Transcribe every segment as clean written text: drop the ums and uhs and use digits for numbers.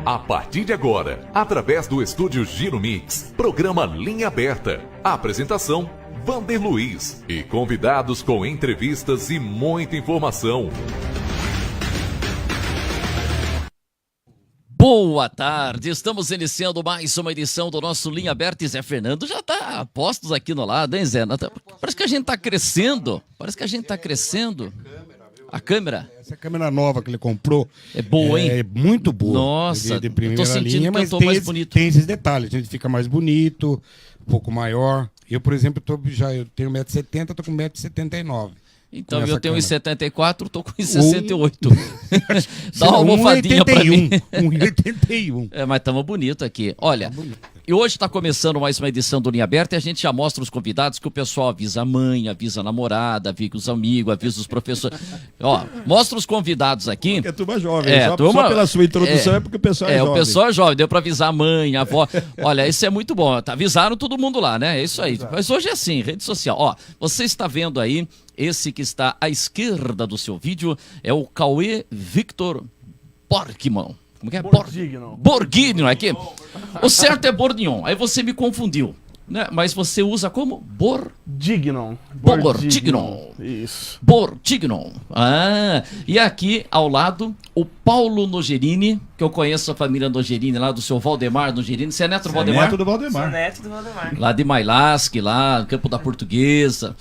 A partir de agora, através do estúdio Giro Mix, programa Linha Aberta. Apresentação, Vander Luiz. E convidados com entrevistas e muita informação. Boa tarde, estamos iniciando mais uma edição do nosso Linha Aberta. E Zé Fernando já está a postos aqui no lado, hein, Zé? Parece que a gente está crescendo. A câmera? Essa câmera nova que ele comprou é boa, hein? É muito boa. Nossa, de primeira tô sentindo linha, que eu mas tô tem, mais bonito. Tem esses detalhes, a gente fica mais bonito, um pouco maior. Eu, por exemplo, eu tenho 1,70m, tô com 1,79m. Então eu tenho 1,74m, tô com 1,68m. Dá uma almofadinha pra mim. 1,81m. É, mas estamos bonitos aqui. Olha, e hoje está começando mais uma edição do Linha Aberta e a gente já mostra os convidados que o pessoal avisa a mãe, avisa a namorada, avisa os amigos, avisa os professores. Ó, mostra os convidados aqui. Porque é turma jovem, só pela sua introdução é porque o pessoal é jovem. O pessoal é jovem, deu para avisar a mãe, a avó. Olha, isso é muito bom. Avisaram todo mundo lá, né? É isso aí. Exato. Mas hoje é assim, rede social. Ó, você está vendo aí, esse que está à esquerda do seu vídeo é o Cauê Victor Borgman. Como que é? Borghignon. Aqui. O certo é Bourguignon. Aí você me confundiu. Né? Mas você usa como? Borghignon. Isso. Borghignon. Ah, e aqui ao lado o Paulo Nogerini, que eu conheço a família Nogerini lá do seu Valdemar Nogerini. Você é neto do Valdemar? Neto do Valdemar. Sou neto do Valdemar. Lá de Mailasque, lá no Campo da Portuguesa.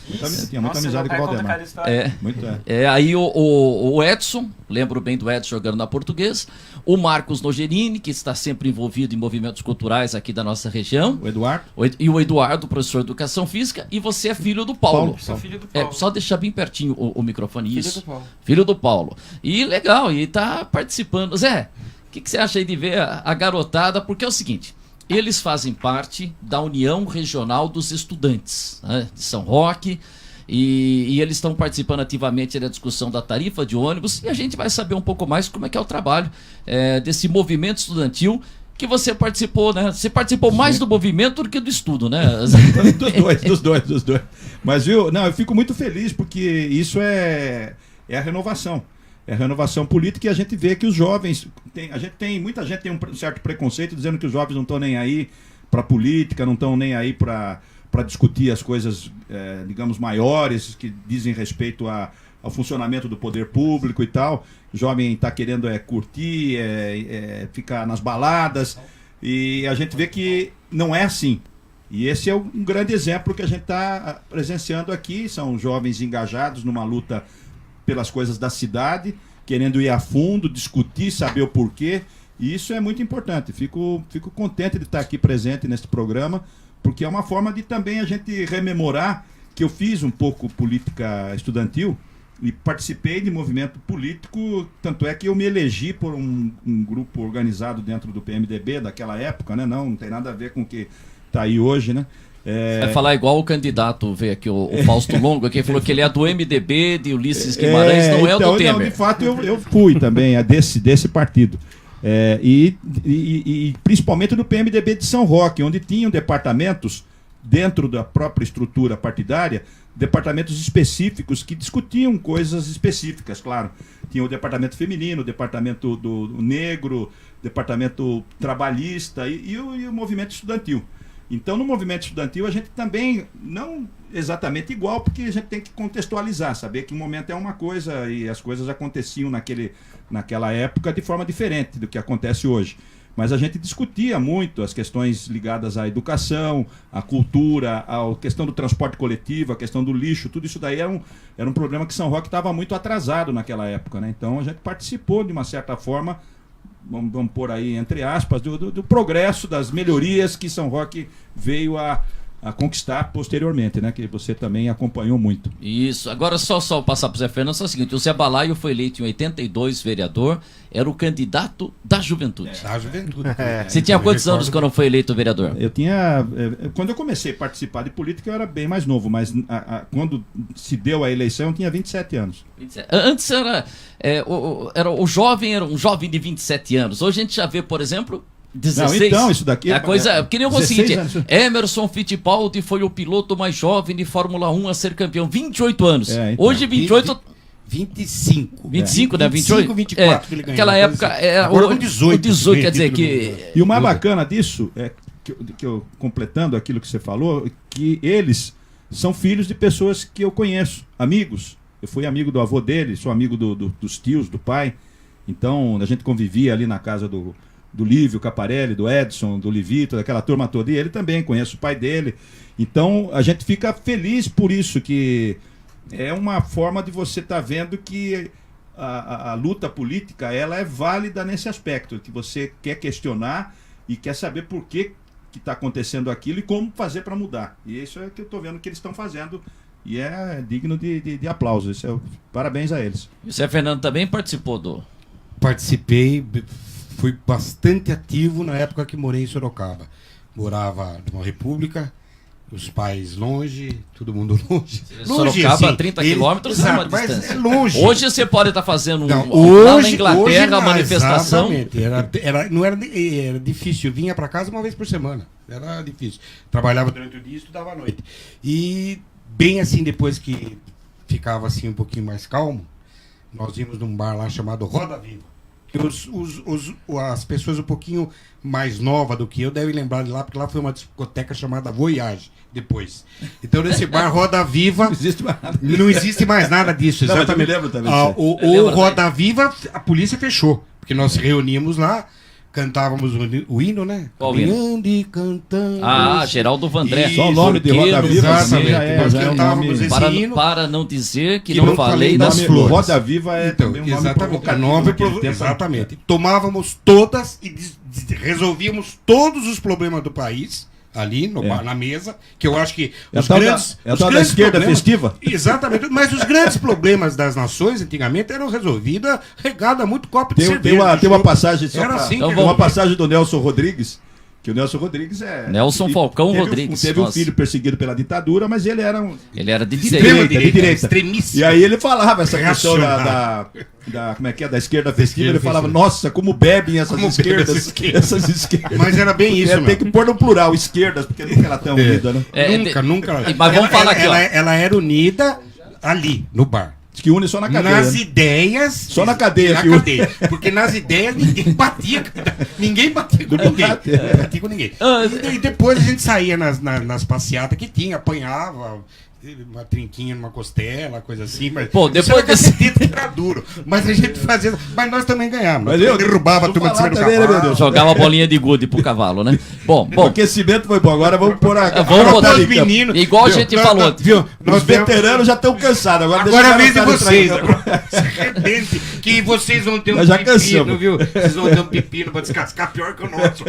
Tinha muita amizade com o Valdemar. Aí o Edson, lembro bem do Edson jogando na Portuguesa. O Marcos Nogerini, que está sempre envolvido em movimentos culturais aqui da nossa região. O Eduardo. E o Eduardo, professor de Educação Física. E você é filho do Paulo. Sou filho do Paulo. Só deixar bem pertinho o microfone. Filho Isso. do Paulo. Filho do Paulo. E legal, e tá participando. Zé, o que você acha aí de ver a garotada? Porque é o seguinte, eles fazem parte da União Regional dos Estudantes, né, de São Roque. E eles estão participando ativamente da discussão da tarifa de ônibus. E a gente vai saber um pouco mais como é que é o trabalho desse movimento estudantil que você participou, né? Você participou mais do movimento do que do estudo, né? Dos dois. Mas, viu, eu fico muito feliz porque isso é a renovação. É a renovação política e a gente vê que os jovens... muita gente tem um certo preconceito dizendo que os jovens não estão nem aí para política, não estão nem aí para discutir as coisas, digamos, maiores, que dizem respeito ao funcionamento do poder público e tal. O jovem está querendo curtir, ficar nas baladas, e a gente vê que não é assim. E esse é um grande exemplo que a gente está presenciando aqui. São jovens engajados numa luta pelas coisas da cidade, querendo ir a fundo, discutir, saber o porquê. E isso é muito importante. Fico contente de estar aqui presente neste programa, porque é uma forma de também a gente rememorar que eu fiz um pouco política estudantil e participei de movimento político, tanto é que eu me elegi por um grupo organizado dentro do PMDB daquela época, né? Não tem nada a ver com o que está aí hoje, né? Vai falar igual o candidato, veio aqui o Fausto Longo, que falou que ele é do MDB, de Ulisses Guimarães, não é o do Temer. Não, de fato eu fui também desse partido. E principalmente do PMDB de São Roque, onde tinham departamentos dentro da própria estrutura partidária, departamentos específicos que discutiam coisas específicas, claro. Tinha o departamento feminino, o departamento do negro, departamento trabalhista e o movimento estudantil. Então, no movimento estudantil, a gente também, não exatamente igual, porque a gente tem que contextualizar, saber que um momento é uma coisa e as coisas aconteciam naquela época de forma diferente do que acontece hoje. Mas a gente discutia muito as questões ligadas à educação, à cultura, à questão do transporte coletivo, a questão do lixo, tudo isso daí era um problema que São Roque estava muito atrasado naquela época, né? Então, a gente participou, de uma certa forma, vamos pôr aí entre aspas, do progresso, das melhorias que São Roque veio a conquistar posteriormente, né? Que você também acompanhou muito. Isso. Agora só passar para o Zé Fernando, só o seguinte, o Zé Balaio foi eleito em 82 vereador, era o candidato da juventude. Da juventude. Você tinha quantos anos quando foi eleito vereador? Eu tinha... Quando eu comecei a participar de política, eu era bem mais novo, mas quando se deu a eleição, eu tinha 27 anos. 27. Antes era um jovem de 27 anos. Hoje a gente já vê, por exemplo... 16. Não, então, isso daqui a coisa. Que nem o seguinte: anos. Emerson Fittipaldi foi o piloto mais jovem de Fórmula 1 a ser campeão. 28 anos. Então, hoje, 28. 25. 25, né? 25, 24 que ele ganhou. Naquela época era Agora com 18. 18, quer dizer título que... mundial. E o mais bacana disso, que eu completando aquilo que você falou, que eles são filhos de pessoas que eu conheço, amigos. Eu fui amigo do avô dele, sou amigo dos tios, do pai. Então, a gente convivia ali na casa do Lívio Caparelli, do Edson, do Livito, daquela turma toda. E ele também, conhece o pai dele. Então, a gente fica feliz por isso, que é uma forma de você estar vendo que a luta política ela é válida nesse aspecto, que você quer questionar e quer saber por que está acontecendo aquilo e como fazer para mudar. E isso é o que eu estou vendo que eles estão fazendo e é digno de aplauso. Isso parabéns a eles. E você, Fernando, também participou do... Participei, fui bastante ativo na época que morei em Sorocaba. Morava numa república, os pais longe, todo mundo longe. Sorocaba, assim, 30 quilômetros é uma exato, mas distância. é longe. Hoje você pode estar fazendo Não, lá na hoje Inglaterra, a não, manifestação. Exatamente. Era difícil. Eu vinha para casa uma vez por semana. Era difícil. Trabalhava durante o dia e estudava à noite. E bem assim, depois que ficava assim um pouquinho mais calmo, nós íamos num bar lá chamado Roda Viva. Que as pessoas um pouquinho mais novas do que eu devem lembrar de lá, porque lá foi uma discoteca chamada Voyage, depois. Então, nesse bar Roda Viva... Não existe mais nada. Não existe mais nada disso, Não, mas eu exatamente. me lembro também O lembro Roda Viva, a polícia fechou, porque nós reuníamos lá, cantávamos o hino, né? Qual hino? Caminhando e cantando. Ah, Geraldo Vandré. Isso, Só o nome de Roda Viva exatamente. já é Nós um cantávamos nome... esse hino. Para não dizer que Que não não falei falei das das flores. flores. Roda Viva é Então, também um nome exatamente, provocativo naquele tempo. exatamente. Tomávamos todas e resolvíamos todos os problemas do país ali na mesa, que eu acho que É a os tal grandes, da os tal da grandes esquerda problemas- festiva? Exatamente, mas os grandes problemas das nações antigamente eram resolvidos regada a muito copo de cerveja. Tem uma passagem só Era pra- assim Então que vamos- uma passagem do Nelson Rodrigues, que o Nelson Rodrigues é... Nelson Falcão Rodrigues, Teve um nossa. filho perseguido pela ditadura, mas ele era um... Ele era de extrema direita. de direita. extremíssimo. E aí ele falava essa questão Reacionário. como é que é, da esquerda festiva, ele Esquerda falava, festiva. nossa, como bebem essas Como bebem esquerdas. essas esquerdas. Essas esquerdas. Mas era bem isso, Tem que pôr no plural, esquerdas, porque nunca ela tão unida, né? Nunca. Mas vamos falar aqui, ó. Ela era unida ali, no bar. Diz que une só na cadeia. Nas né? ideias. Só na cadeia Na que une. cadeia. Porque nas ideias ninguém batia. Ninguém batia com ninguém. Não batia com ninguém. E depois a gente saía nas passeatas que tinha, apanhava. Uma trinquinha numa costela, coisa assim, mas Pô, depois desse desse- tempo era duro. Mas a gente fazia. Mas nós também ganhávamos. Mas Nós eu- derrubava a eu turma de cima do falar também, né, meu cavalo. Deus? Jogava bolinha de gude pro cavalo, né? Bom, O bom. aquecimento foi bom, agora vamos pôr a... Vamos a botar os em campo. meninos. Igual a gente falou. Viu? Os Nós veteranos já estão cansados, agora Agora é a vez de deixa os caras vocês. entrarem em campo. Agora se arrebente, que vocês vão ter um Nós já pepino, cansamos. viu? Vocês vão ter um pepino pra descascar pior que o nosso.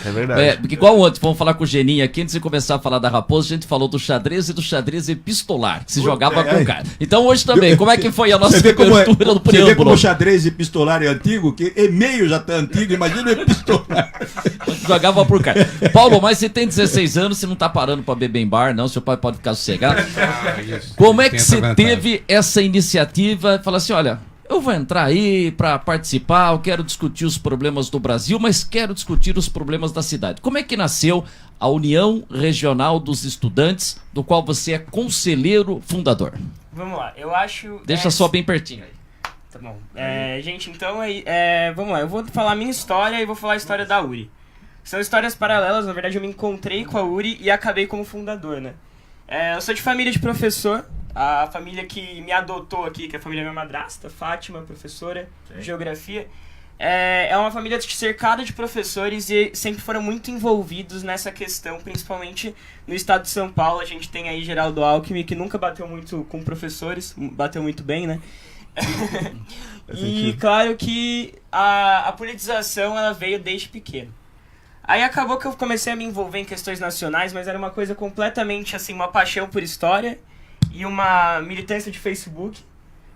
É verdade. É, porque igual ontem, vamos falar com o Geninho aqui, antes de começar a falar da Raposa, a gente falou do xadrez e do xadrez epistolar, que se jogava com o cara. Então hoje também, como é que foi a nossa Você vê como é, abertura do você vê como preâmbulo? o xadrez epistolar é antigo, que e-mail já tá antigo, imagina o epistolar. Jogava por cá. Paulo, mas você tem 16 anos, você não tá parando pra beber em bar, não? Seu pai pode ficar sossegado. Como é que você teve essa iniciativa? Falar assim, olha, eu vou entrar aí pra participar, eu quero discutir os problemas do Brasil, mas quero discutir os problemas da cidade. Como é que nasceu a União Regional dos Estudantes, do qual você é conselheiro fundador? Vamos lá, eu acho... Deixa só bem pertinho aí. Tá bom. Gente, então, vamos lá. Eu vou falar a minha história e vou falar a história da URI. São histórias paralelas, na verdade eu me encontrei com a URI e acabei como fundador, né? Eu sou de família de professor, a família que me adotou aqui, que é a família da minha madrasta, Fátima, professora de geografia. É uma família cercada de professores e sempre foram muito envolvidos nessa questão, principalmente no estado de São Paulo. A gente tem aí Geraldo Alckmin, que nunca bateu muito com professores, bateu muito bem, né? E claro que a politização ela veio desde pequeno. Aí acabou que eu comecei a me envolver em questões nacionais, mas era uma coisa completamente assim, uma paixão por história e uma militância de Facebook.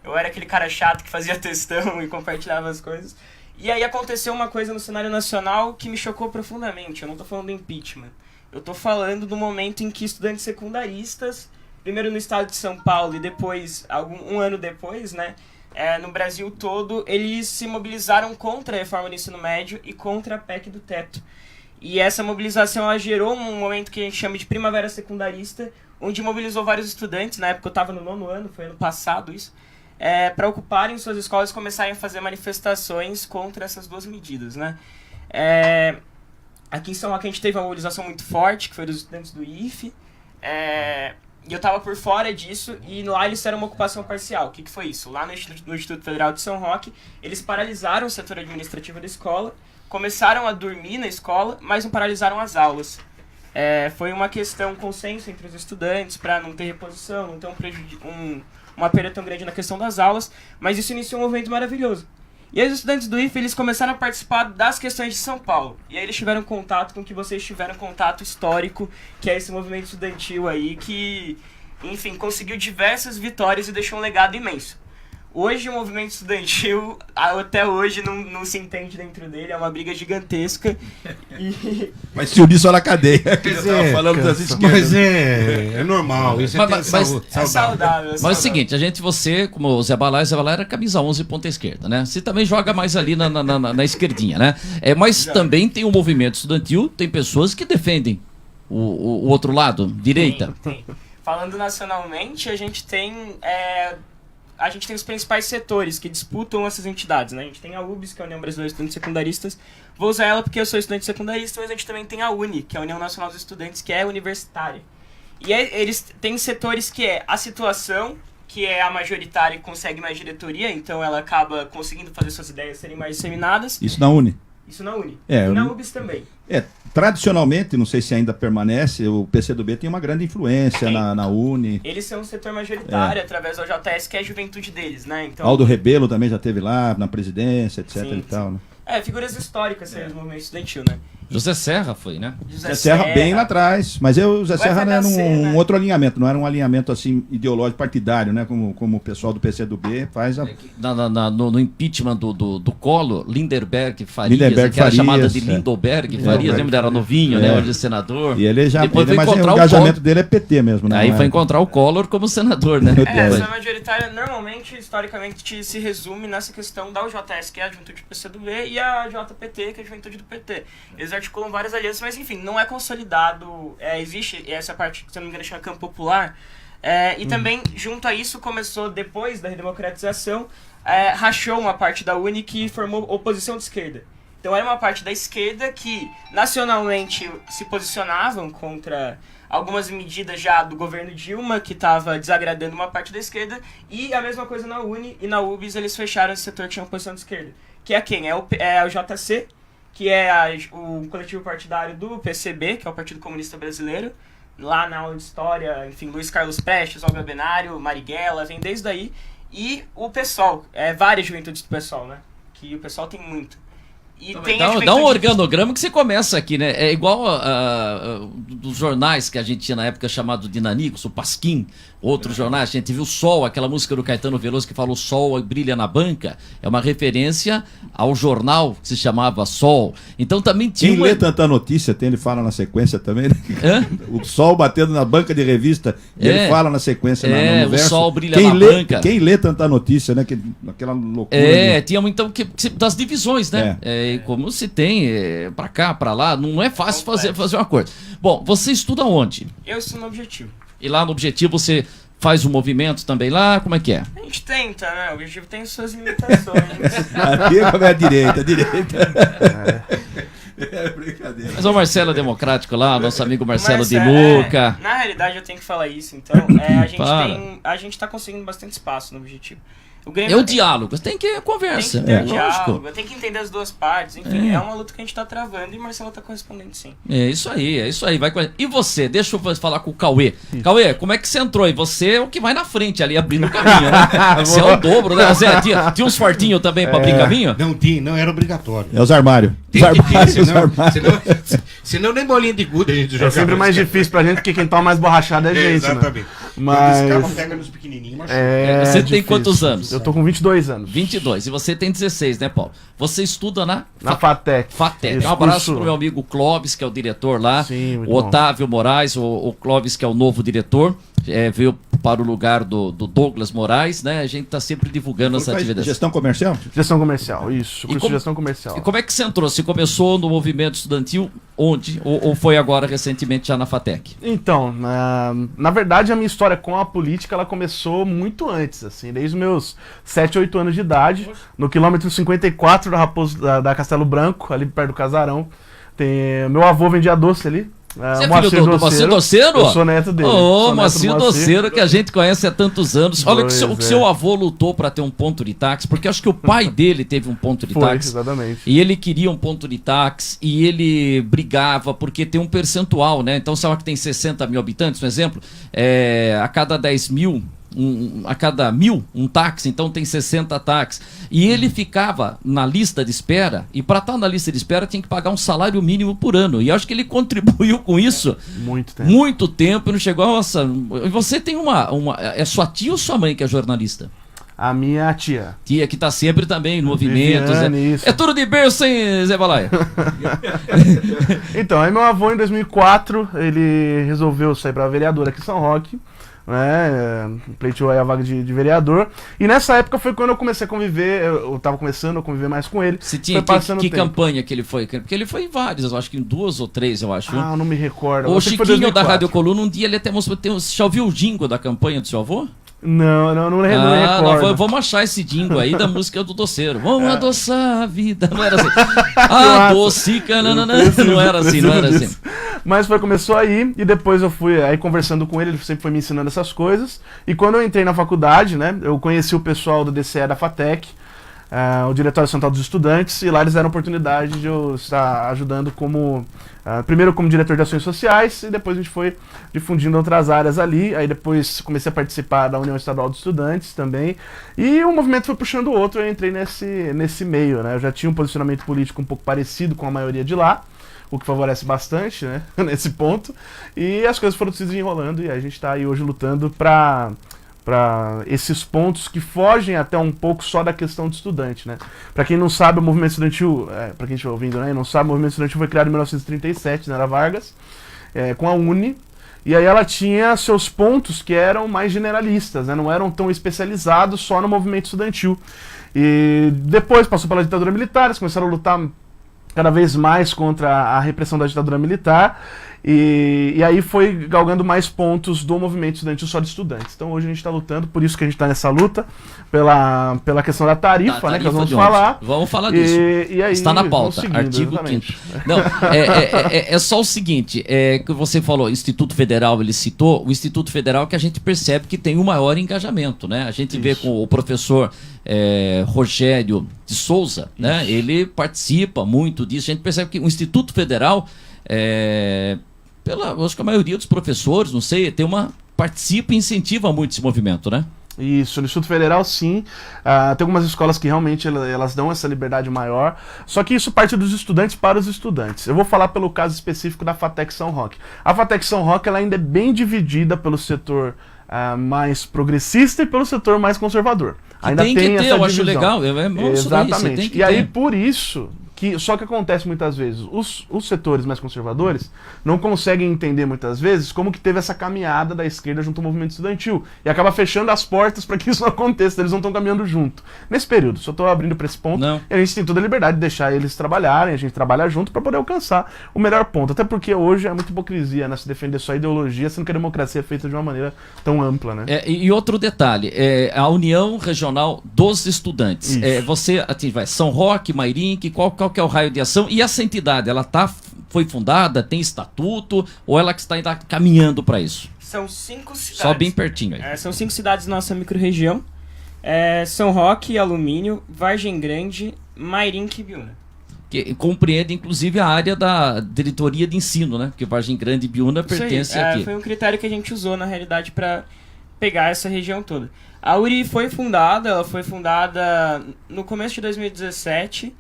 Eu era aquele cara chato que fazia textão e compartilhava as coisas. E aí aconteceu uma coisa no cenário nacional que me chocou profundamente. Eu não tô falando do impeachment. Eu tô falando do momento em que estudantes secundaristas, primeiro no estado de São Paulo e depois, um ano depois, né, no Brasil todo, eles se mobilizaram contra a reforma do ensino médio e contra a PEC do teto. E essa mobilização ela gerou um momento que a gente chama de primavera secundarista, onde mobilizou vários estudantes. Na época eu estava no 9º ano, foi ano passado isso. para ocuparem suas escolas e começarem a fazer manifestações contra essas duas medidas, né? Aqui em São Roque a gente teve uma mobilização muito forte, que foi dos estudantes do IFE, e eu estava por fora disso, e lá eles fizeram uma ocupação parcial. O que foi isso? Lá no Instituto Federal de São Roque, eles paralisaram o setor administrativo da escola, começaram a dormir na escola, mas não paralisaram as aulas. Foi uma questão, consenso entre os estudantes, para não ter reposição, não ter uma perda tão grande na questão das aulas, mas isso iniciou um movimento maravilhoso. E aí os estudantes do IFE, eles começaram a participar das questões de São Paulo. E aí eles tiveram contato com o que vocês tiveram contato histórico, que é esse movimento estudantil aí, que, enfim, conseguiu diversas vitórias e deixou um legado imenso. Hoje o movimento estudantil, até hoje, não se entende dentro dele, é uma briga gigantesca. Mas se unir só na cadeia, que eu tava falando das esquerdas. Mas é normal, isso É saudável. Mas é o seguinte, você, como o Zé Balá era camisa 11 ponta esquerda, né? Você também joga mais ali na esquerdinha, né? Mas também tem um movimento estudantil, tem pessoas que defendem o outro lado, direita. Tem. Falando nacionalmente, a gente tem os principais setores que disputam essas entidades, né? A gente tem a UBS, que é a União Brasileira de Estudantes Secundaristas. Vou usar ela porque eu sou estudante secundarista, mas a gente também tem a UNE, que é a União Nacional dos Estudantes, que é universitária. E eles têm setores que é a situação, que é a majoritária e consegue mais diretoria, então ela acaba conseguindo fazer suas ideias serem mais disseminadas. Isso na UNE? Isso na UNE. E na UBS também. Tradicionalmente, não sei se ainda permanece, o PCdoB tem uma grande influência na UNE. Eles são um setor majoritário através da JS, que é a juventude deles, né? Então, Aldo Rebelo também já esteve lá na presidência, etc. Sim, e tal, né? Figuras históricas do movimento estudantil, né? José Serra foi, né? José Serra bem lá atrás, mas o José Serra era um outro alinhamento, não era um alinhamento assim ideológico partidário, né? Como o pessoal do PCdoB faz. No impeachment do Collor, Lindenberg Farias, que era chamada de Lindoberg Farias, lembra? Era novinho, né? Hoje senador. E ele já depois foi mas encontrar o engajamento dele é PT mesmo, né? Aí foi encontrar o Collor como senador, né? Essa majoritária normalmente, historicamente, se resume nessa questão da UJS, que é a juventude do PCdoB, e a JPT, que é a juventude do PT. Eles articulam várias alianças, mas enfim, não é consolidado. Existe essa parte, se eu não me engano, chama campo popular. E também, junto a isso, começou, depois da redemocratização, rachou uma parte da UNE que formou oposição de esquerda. Então era uma parte da esquerda que, nacionalmente, se posicionavam contra algumas medidas já do governo Dilma, que estava desagradando uma parte da esquerda, e a mesma coisa na UNE e na UBS, eles fecharam esse setor que tinha oposição de esquerda. Que é quem? É o JC, que é o coletivo partidário do PCB, que é o Partido Comunista Brasileiro. Lá na aula de história, enfim, Luiz Carlos Prestes, Olga Benário, Marighella, vem desde aí. E o PSOL, várias juventudes do PSOL, né? Que o PSOL tem muito. E tem dá um organograma que você começa aqui, né? É igual dos jornais que a gente tinha na época chamado de Nanicos, o Pasquim, outros jornais. A gente viu o Sol, aquela música do Caetano Veloso que fala o Sol brilha na banca. É uma referência ao jornal que se chamava Sol. Então também tinha... Quem lê tanta notícia, ele fala na sequência também, né? O Sol batendo na banca de revista, ele fala na sequência no verso. O Sol brilha na banca. Quem lê tanta notícia, né? Aquela loucura. Tinha então das divisões, né? Como se tem pra cá, pra lá, não é fácil fazer uma coisa. Bom, você estuda onde? Eu estudo no Objetivo. E lá no Objetivo você faz o movimento também lá? Como é que é? A gente tenta, né? O Objetivo tem suas limitações. Aqui é a direita. É brincadeira. Mas o Marcelo é democrático lá, nosso amigo Marcelo de Luca. Na realidade eu tenho que falar isso, então a gente tá conseguindo bastante espaço no Objetivo. É o diálogo, tem que conversa. Tem que ter diálogo, tem que entender as duas partes, enfim, é uma luta que a gente tá travando e o Marcelo tá correspondendo sim. É isso aí, vai com... E você, deixa eu falar com o Cauê. Cauê, como é que você entrou? E você é o que vai na frente ali, abrindo o caminho, né? Você é o dobro, né? Zé, tinha uns fortinhos também pra abrir caminho? Não era obrigatório. É os armários. Senão nem bolinha de gude a gente joga. É sempre mais difícil pra gente, porque quem toma mais borrachada é a gente, exatamente. Né? Mas... Esse cara pega nos pequenininhos, mas... Você tem quantos anos? Eu tô com 22 anos. 22. E você tem 16, né, Paulo? Você estuda na FATEC. FATEC. Um abraço pro meu amigo Clóvis, que é o diretor lá. Sim, muito o Otávio Moraes, o Clóvis, que é o novo diretor. Veio para o lugar do Douglas Moraes, né? A gente tá sempre divulgando as atividades. Gestão comercial? Gestão comercial, isso. Curso de gestão comercial. E como é que você entrou? Você começou no movimento estudantil onde? Ou foi agora recentemente já na FATEC? Então, na verdade, a minha história com a política, ela começou muito antes, assim, desde os meus 7, 8 anos de idade, no quilômetro 54 da Castelo Branco, ali perto do Casarão. Meu avô vendia doce ali. Você é filho do Moacir Doceiro? Eu sou neto dele. Ô, Moacir Doceiro, que a gente conhece há tantos anos. Olha, o que seu avô lutou para ter um ponto de táxi, porque acho que o pai dele teve um ponto de táxi. Exatamente. E ele queria um ponto de táxi e ele brigava porque tem um percentual, né? Então, sabe que tem 60 mil habitantes, por exemplo, a cada 10 mil... a cada 1000 um táxi, então tem 60 táxis. E ele ficava na lista de espera, e para estar na lista de espera tinha que pagar um salário mínimo por ano. E acho que ele contribuiu com isso muito tempo e não chegou. Nossa, você tem é sua tia ou sua mãe que é jornalista? A minha tia. Tia que tá sempre também em movimentos. Viviane, é tudo de berço, hein, Zé Balaia? Então, aí meu avô em 2004, ele resolveu sair para vereador aqui em São Roque. Pleiteou aí a vaga de vereador. E nessa época foi quando eu comecei a conviver. Eu tava começando a conviver mais com ele. Você tinha que campanha que ele foi? Porque ele foi em várias, eu acho que em 2 ou 3, eu acho. Ah, não me recordo. O Chiquinho da Rádio Coluna, um dia ele até mostrou. Você já ouviu o jingle da campanha do seu avô? Não recordo. Vamos achar esse jingle aí da música do Doceiro. Vamos adoçar a vida. Não era assim. Adocica, não era assim. Mas começou aí, e depois eu fui aí conversando com ele sempre foi me ensinando essas coisas. E quando eu entrei na faculdade, né, eu conheci o pessoal do DCE da FATEC, o Diretório Central dos Estudantes, e lá eles deram a oportunidade de eu estar ajudando primeiro como diretor de ações sociais, e depois a gente foi difundindo outras áreas ali. Aí depois comecei a participar da União Estadual dos Estudantes também, e um movimento foi puxando o outro, eu entrei nesse meio, né? Eu já tinha um posicionamento político um pouco parecido com a maioria de lá, o que favorece bastante, né, nesse ponto, e as coisas foram se desenrolando, e a gente está aí hoje lutando para esses pontos que fogem até um pouco só da questão do estudante, né? Para quem não sabe, o movimento estudantil, para quem estiver ouvindo, né, não sabe, o movimento estudantil foi criado em 1937, na Era Vargas, com a UNE, e aí ela tinha seus pontos que eram mais generalistas, né, não eram tão especializados só no movimento estudantil. E depois passou pela ditadura militar, eles começaram a lutar cada vez mais contra a repressão da ditadura militar, e aí foi galgando mais pontos do movimento estudantil só de estudantes. Então hoje a gente está lutando, por isso que a gente está nessa luta, pela questão da tarifa, né, que nós vamos falar. Vamos falar disso. E aí, está na pauta, seguindo, artigo 5º. Não, é só o seguinte, que você falou, Instituto Federal, ele citou, o Instituto Federal que a gente percebe que tem o maior engajamento, né? A gente vê com o professor Rogério de Souza, né? Ele participa muito disso, a gente percebe que o Instituto Federal, acho que a maioria dos professores, não sei, participa e incentiva muito esse movimento, né? Isso, no Instituto Federal sim, tem algumas escolas que realmente elas dão essa liberdade maior, só que isso parte dos estudantes para os estudantes. Eu vou falar pelo caso específico da FATEC São Roque. A FATEC São Roque ela ainda é bem dividida pelo setor mais progressista e pelo setor mais conservador. Ainda tem essa divisão. Eu acho legal, exatamente. E aí por isso só que acontece muitas vezes, os setores mais conservadores não conseguem entender muitas vezes como que teve essa caminhada da esquerda junto ao movimento estudantil, e acaba fechando as portas para que isso não aconteça, eles não estão caminhando junto. Nesse período, só estou abrindo para esse ponto, e a gente tem toda a liberdade de deixar eles trabalharem, a gente trabalha junto para poder alcançar o melhor ponto, até porque hoje é muita hipocrisia, né, se defender só a ideologia, sendo que a democracia é feita de uma maneira tão ampla, né? E outro detalhe, a União Regional dos Estudantes, você vai São Roque, Mairinque, qual que é o raio de ação? E essa entidade, ela foi fundada, tem estatuto, ou ela que está ainda caminhando para isso? São 5 cidades. Só bem pertinho aí. São 5 cidades da nossa micro-região. São Roque, Alumínio, Vargem Grande, Mairinque e Biúna. Que compreende, inclusive, a área da diretoria de ensino, né? Porque Vargem Grande e Biúna pertencem aqui. Foi um critério que a gente usou, na realidade, para pegar essa região toda. A URI ela foi fundada no começo de 2017,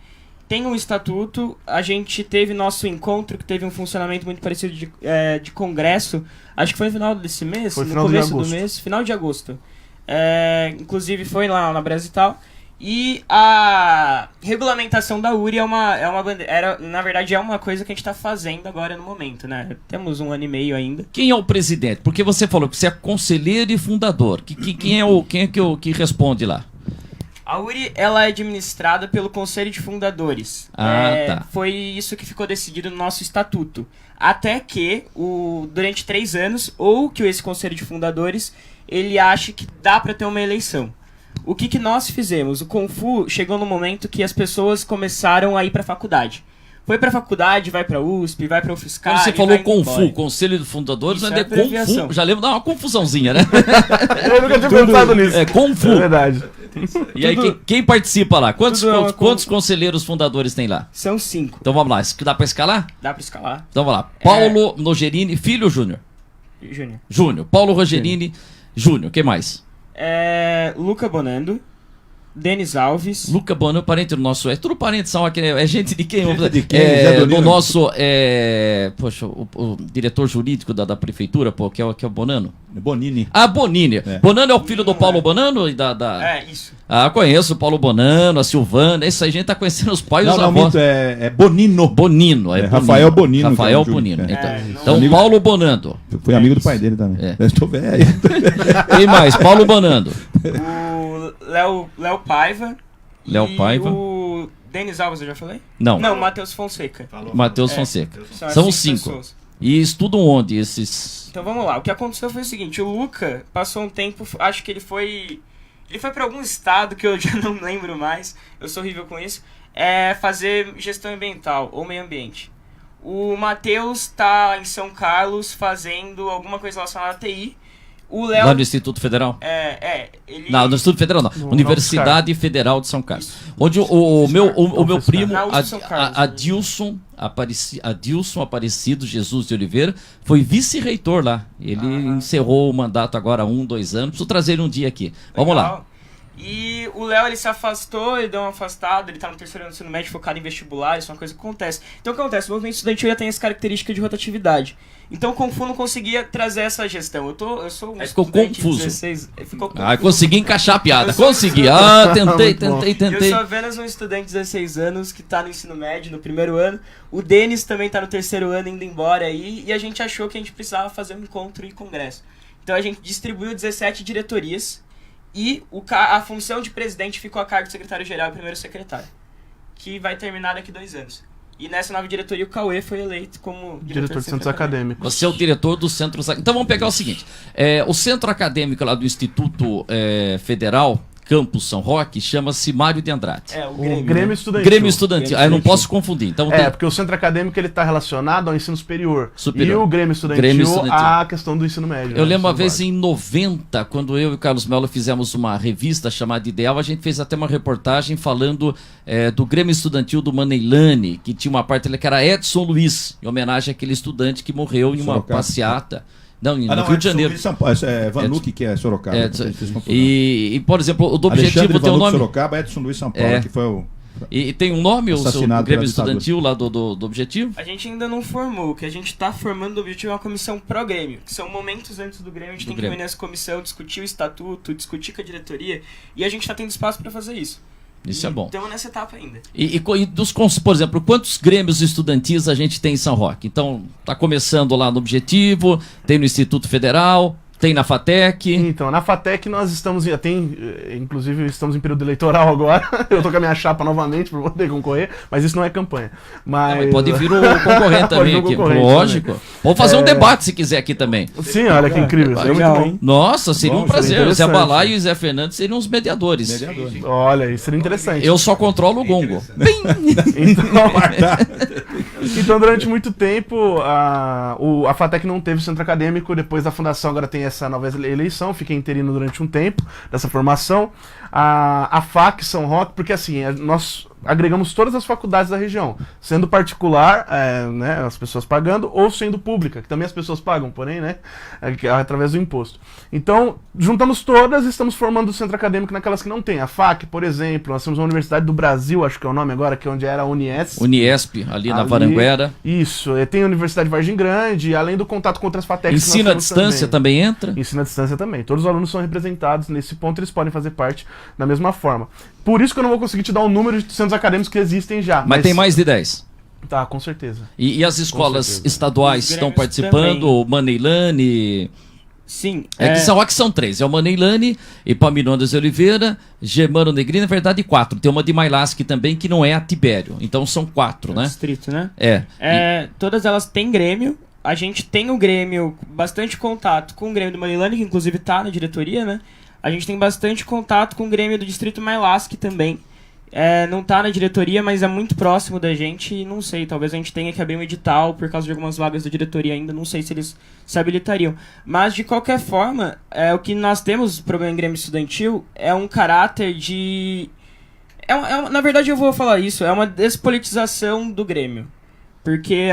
tem um estatuto, a gente teve nosso encontro, que teve um funcionamento muito parecido de congresso, acho que foi no final desse mês, no começo do mês, final de agosto. Inclusive foi lá na Brasital. E a regulamentação da URI na verdade é uma coisa que a gente está fazendo agora no momento, né? Temos 1 ano e meio ainda. Quem é o presidente? Porque você falou que você é conselheiro e fundador. Quem é que responde lá? A URI, ela é administrada pelo Conselho de Fundadores. Tá. Foi isso que ficou decidido no nosso estatuto. Até que, durante 3 anos, ou que esse Conselho de Fundadores, ele ache que dá para ter uma eleição. O que nós fizemos? O Confu chegou no momento que as pessoas começaram a ir para a faculdade. Foi pra faculdade, vai pra USP, vai pra UFSCar. Quando você falou Confu, embora. Conselho de Fundadores, Isso mas é abreviação. Confu. Já lembro, dá uma confusãozinha, né? Eu nunca tinha pensado nisso. É Confu. É verdade. E aí, quem participa lá? Quantos tudo é uma quantos conselheiros fundadores tem lá? São 5. Então vamos lá, isso que dá pra escalar? Dá pra escalar. Então vamos lá. Paulo Nogerini, filho ou Júnior? Júnior. Júnior. Paulo Rogerini, Júnior. Quem mais? Luca Bonando. Denis Alves. Luca Bonano, parente do nosso. É tudo parente, são aqui, é gente de quem? De quem? Zé Do Donino. nosso. Poxa, o diretor jurídico da prefeitura, pô, que é o Bonano. Bonini. Ah, Bonini. É. Bonano é o filho do Paulo Bonano? E Isso. Ah, conheço o Paulo Bonano, a Silvana. Isso aí, a gente tá conhecendo os pais e os Não, avós. minto, é Bonino. Bonino, é Bonino. Rafael Bonino, Rafael que é o Bonino. jurídico, Então, não- Paulo Bonando. Eu fui amigo do pai dele também. É. Eu estou velho. Quem mais? Paulo Bonando. O Léo Paiva. Léo e Paiva. O Denis Alves, eu já falei? Não, Não, Matheus Fonseca. Matheus É. Fonseca. as São 5 5. pessoas. E estudam onde esses. Então vamos lá. O que aconteceu foi o seguinte: o Luca passou um tempo, acho que ele foi pra algum estado que eu já não lembro mais. Eu sou horrível com isso. Fazer gestão ambiental ou meio ambiente. O Matheus tá em São Carlos fazendo alguma coisa relacionada à TI. O Léo. Lá no Instituto Federal? Ele. Não, no Instituto Federal não. No Universidade Federal de São Carlos. Onde o meu primo, Na USP São Carlos. Adilson Aparecido Jesus de Oliveira, foi vice-reitor lá. Ele encerrou o mandato agora há 2 anos. Preciso trazer ele um dia aqui. Vamos lá. Legal. E o Léo, ele se afastou, ele deu uma afastada, ele tá no 3º ano do ensino médio focado em vestibular, isso é uma coisa que acontece. Então o que acontece? O movimento estudantil já tem essa característica de rotatividade. Então o Confu não conseguia trazer essa gestão. Eu sou um Ficou estudante confuso. de 16... Ficou confuso. Consegui encaixar a piada. Eu sou- Consegui. Tentei. Eu sou apenas um estudante de 16 anos que tá no ensino médio, no 1º ano. O Denis também tá no 3º ano, indo embora aí. E a gente achou que a gente precisava fazer um encontro e congresso. Então a gente distribuiu 17 diretorias. E a função de presidente ficou a cargo de secretário-geral e primeiro secretário. Que vai terminar daqui 2 anos. E nessa nova diretoria o Cauê foi eleito como Diretor de Centros Acadêmicos. Você é o diretor do Centro. Então vamos pegar o seguinte: o centro acadêmico lá do Instituto Federal, Campus São Roque, chama-se Mário de Andrade. O Grêmio Grêmio. Estudantil. Grêmio Estudantil. Eu não posso confundir. Então tem Porque o centro acadêmico ele está relacionado ao ensino superior. Superior. E o Grêmio Estudantil, Grêmio Estudantil. à questão do ensino médio. Eu né, lembro uma ensino vez básico. em 90, quando eu e o Carlos Mello fizemos uma revista chamada Ideal, a gente fez até uma reportagem falando do Grêmio Estudantil do Maneilane, que tinha uma parte ali que era Edson Luiz, em homenagem àquele estudante que morreu em uma Sorocaba. passeata. Não, no não, Rio de Janeiro. São Paulo, é Vanuc que é Sorocaba. Edson- Vocês confundem. E, por exemplo, o do Alexandre objetivo tem um Vanuc nome. Sorocaba, Edson Luiz São Paulo, É. que foi o... E tem um nome, o seu Assassinado Grêmio pela ditadura. Estudantil lá do objetivo? A gente ainda não formou. O que a gente tá formando do objetivo é uma comissão pró-Grêmio. Que são momentos antes do Grêmio. A gente Do tem que Grêmio. reunir essa comissão, discutir o estatuto, discutir com a diretoria. E a gente tá tendo espaço para fazer isso. Isso é bom. Estamos nessa etapa ainda. E por exemplo, quantos grêmios estudantis a gente tem em São Roque? Então, tá começando lá no Objetivo, tem no Instituto Federal, tem na FATEC. Então, na FATEC nós estamos, inclusive estamos em período eleitoral agora, eu tô com a minha chapa novamente para poder concorrer, mas isso não é campanha. Mas Pode vir o concorrente Pode também vir o aqui. concorrente Lógico. Vamos fazer um debate se quiser aqui também. Sim, olha que incrível, seria Legal, muito hein? Nossa, seria Bom, um prazer. seria O Zé interessante. Balá e o Zé Fernandes seriam os mediadores. Mediador. bom. Olha, isso seria interessante. Eu só controlo o gongo. Então, durante muito tempo, a FATEC não teve centro acadêmico. Depois da fundação, agora tem essa nova eleição. Fiquei interino durante um tempo dessa formação. A FAC São Roque, porque assim, nós agregamos todas as faculdades da região, sendo particular, né, as pessoas pagando, ou sendo pública, que também as pessoas pagam, porém, né, através do imposto. Então, juntamos todas e estamos formando o centro acadêmico naquelas que não tem. A FAC, por exemplo, nós temos a Universidade do Brasil, acho que é o nome agora, que é onde era a Unies. Uniesp, ali na Varanguera. Isso, tem a Universidade Vargem Grande, além do contato com outras FATECs. que Ensino à nós temos distância também entra? Ensino à distância também. Todos os alunos são representados nesse ponto, eles podem fazer parte da mesma forma. Por isso que eu não vou conseguir te dar o número de centros acadêmicos que existem já. Mas tem mais de 10. Tá, com certeza. E as escolas certeza. estaduais Os estão grêmios participando? também. O Maneilane. Sim. Que São Roque são 3. É o Maneilane, Epaminondas de Oliveira, Germano Negrini, na verdade 4. Tem uma de Mailasque também, que não é a Tibério. Então são 4, né? Distrito, né? Todas elas têm Grêmio. A gente tem o Grêmio, bastante contato com o Grêmio do Maneilane, que inclusive tá na diretoria, né? A gente tem bastante contato com o Grêmio do Distrito Mailasque também. Não tá na diretoria, mas é muito próximo da gente e não sei, talvez a gente tenha que abrir um edital por causa de algumas vagas da diretoria ainda, não sei se eles se habilitariam. Mas, de qualquer forma, o que nós temos, problema em Grêmio Estudantil, é um caráter de... na verdade, eu vou falar isso, é uma despolitização do Grêmio. Porque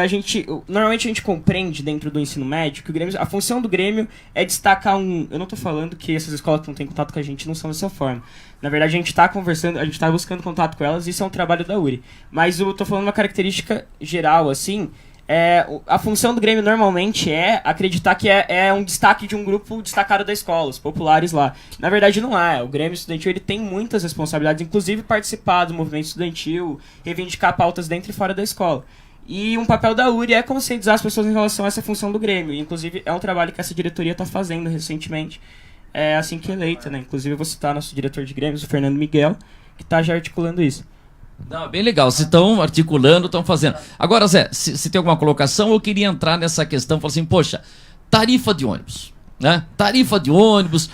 normalmente a gente compreende dentro do ensino médio que a função do Grêmio é destacar eu não tô falando que essas escolas que não têm contato com a gente não são dessa forma. Na verdade, a gente tá conversando, a gente tá buscando contato com elas, e isso é um trabalho da URI. Mas eu tô falando uma característica geral, assim, a função do Grêmio normalmente é acreditar que é um destaque de um grupo destacado da escola, os populares lá. Na verdade, não é. O Grêmio Estudantil ele tem muitas responsabilidades, inclusive participar do movimento estudantil, reivindicar pautas dentro e fora da escola. E um papel da URI é conscientizar as pessoas em relação a essa função do Grêmio. Inclusive, é um trabalho que essa diretoria está fazendo recentemente, assim que eleita, né? Inclusive, eu vou citar nosso diretor de Grêmios, o Fernando Miguel, que está já articulando isso. Não, bem legal, vocês estão articulando, estão fazendo. Agora, Zé, se tem alguma colocação, eu queria entrar nessa questão, falar assim, poxa, tarifa de ônibus. Né? Tarifa de ônibus,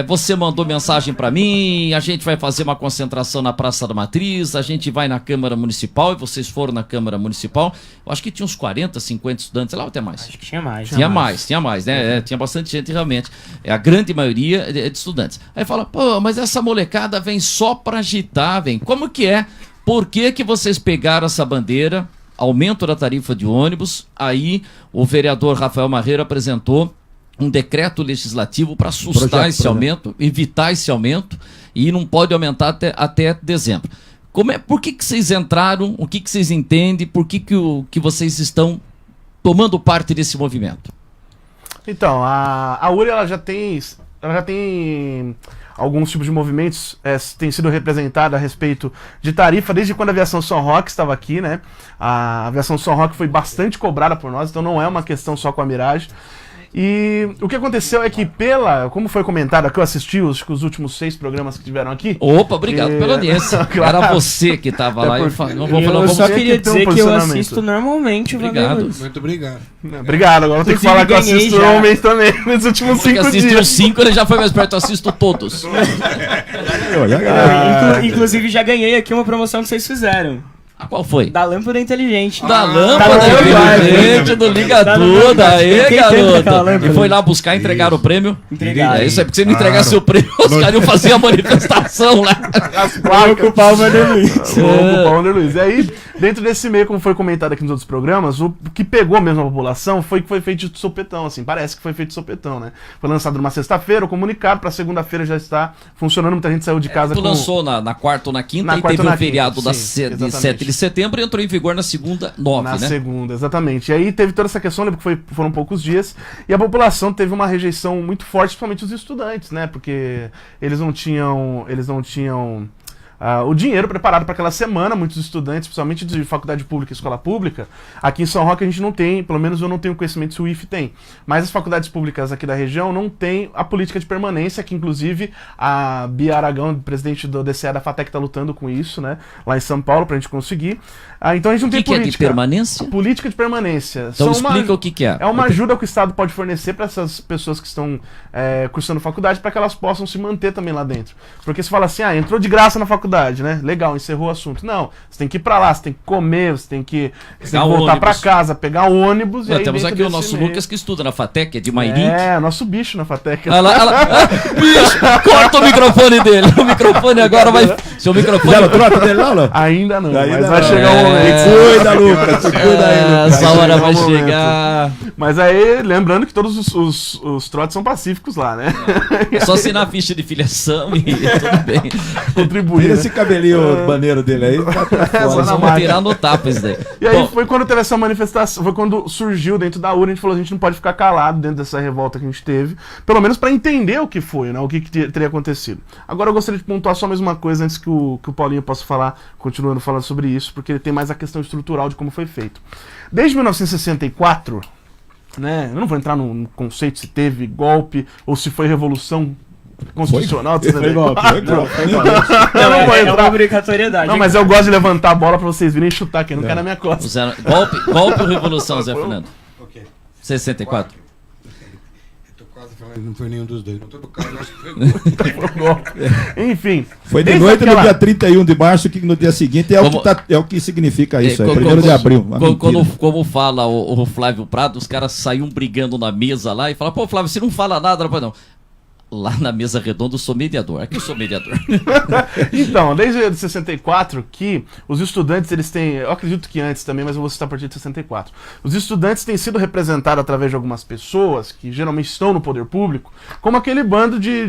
você mandou mensagem para mim, a gente vai fazer uma concentração na Praça da Matriz, a gente vai na Câmara Municipal, e vocês foram na Câmara Municipal, eu acho que tinha uns 40, 50 estudantes lá, ou até mais? Acho que tinha mais. Tinha mais, né? Tinha bastante gente realmente, a grande maioria de estudantes. Aí fala, pô, mas essa molecada vem só para agitar, como que é? Por que vocês pegaram essa bandeira, aumento da tarifa de ônibus, aí o vereador Rafael Marreiro apresentou um decreto legislativo para assustar esse aumento, evitar esse aumento, e não pode aumentar até dezembro. Por que vocês entraram? O que vocês entendem? Por que vocês estão tomando parte desse movimento? Então, a URI ela já tem alguns tipos de movimentos, tem sido representada a respeito de tarifa desde quando a Aviação São Roque estava aqui, né? A Aviação São Roque foi bastante cobrada por nós, então não é uma questão só com a Mirage. E o que aconteceu é que como foi comentado aqui, eu assisti os últimos 6 programas que tiveram aqui. Opa, obrigado pela audiência. Claro. Era você que estava lá. Eu só queria dizer que eu assisto normalmente o Obrigado. Muito obrigado. Obrigado, agora eu tenho que falar que eu assisto normalmente também, nos últimos 5 dias. Assistiu 5, ele já foi mais perto, eu assisto todos. Inclusive já ganhei aqui uma promoção que vocês fizeram. Qual foi? Da lâmpada inteligente. Da lâmpada inteligente do Liga Tudo. Aí, garoto. E foi lá buscar e entregar o prêmio? Entregar. Isso é porque se não entregasse o prêmio, os caras iam fazer a manifestação lá. Vou ocupar o Vander Luiz. E aí, dentro desse meio, como foi comentado aqui nos outros programas, o que pegou mesmo a população foi que foi feito de sopetão, assim. Parece que foi feito de sopetão, né? Foi lançado numa sexta-feira, o comunicado para segunda-feira já está funcionando. Muita gente saiu de casa Tu lançou na quarta ou na quinta, e teve um feriado de 7 de setembro e entrou em vigor na segunda, 9, na né? Na segunda, exatamente. E aí teve toda essa questão, lembro que foram poucos dias, e a população teve uma rejeição muito forte, principalmente os estudantes, né? Porque eles não tinham o dinheiro preparado para aquela semana. Muitos estudantes, principalmente de faculdade pública e escola pública, aqui em São Roque a gente não tem, pelo menos eu não tenho conhecimento se o IF tem, mas as faculdades públicas aqui da região não tem a política de permanência, que inclusive a Bia Aragão, presidente do DCE da FATEC, está lutando com isso, né, lá em São Paulo, pra gente conseguir. Então a gente não tem política. O que é de permanência? Política de permanência. Então explica o que é. É uma ajuda que o Estado pode fornecer para essas pessoas que estão cursando faculdade, para que elas possam se manter também lá dentro. Porque você fala assim, entrou de graça na faculdade, né? Legal, encerrou o assunto. Não, você tem que ir pra lá, você tem que comer, você tem que voltar pra casa, pegar ônibus. Nós temos aqui o nosso Lucas que estuda na FATEC, é de Mairink. Nosso bicho na FATEC. Bicho, corta o microfone dele. O microfone agora vai... Seu microfone... Já trota dele lá, não? Ainda não, Ainda mas vai chegar um momento. Cuida, Lucas, cuida aí, Lucas. Essa hora vai chegar... Mas aí, lembrando que todos os trotes são pacíficos lá, né? É só assinar a ficha de filiação e tudo bem. Contribuir. Esse cabelinho maneiro dele aí, Nós vamos tirar no tapa isso daí. E aí foi quando teve essa manifestação, foi quando surgiu dentro da URI, a gente falou, a gente não pode ficar calado dentro dessa revolta que a gente teve, pelo menos para entender o que foi, né, o que teria acontecido. Agora eu gostaria de pontuar só mais uma coisa antes que o Paulinho possa falar, continuando falando sobre isso, porque ele tem mais a questão estrutural de como foi feito. Desde 1964, né? Eu não vou entrar no conceito se teve golpe ou se foi revolução constitucional. Foi golpe. Eu não vou É entrar. uma obrigatoriedade. Não, mas eu gosto de levantar a bola pra vocês virem e chutar, que não quer na minha costa. Golpe ou revolução, Zé Fernando? Ok. 64. Eu tô quase falando, não foi nenhum dos dois. Não tô do caso, eu acho que foi. Enfim. Foi de desde noite aquela- no dia 31 de março, que no dia seguinte é, Como- é o que significa isso, é co- 1º de abril. Uma mentira. Como fala o Flávio Prado, os caras saíam brigando na mesa lá e falam, pô, Flávio, você não fala nada, rapaz, não. Lá na mesa redonda eu sou mediador. Aqui eu sou mediador. Então, desde 64 que os estudantes, eles têm, eu acredito que antes também, mas eu vou citar a partir de 64. Os estudantes têm sido representados através de algumas pessoas que geralmente estão no poder público, como aquele bando de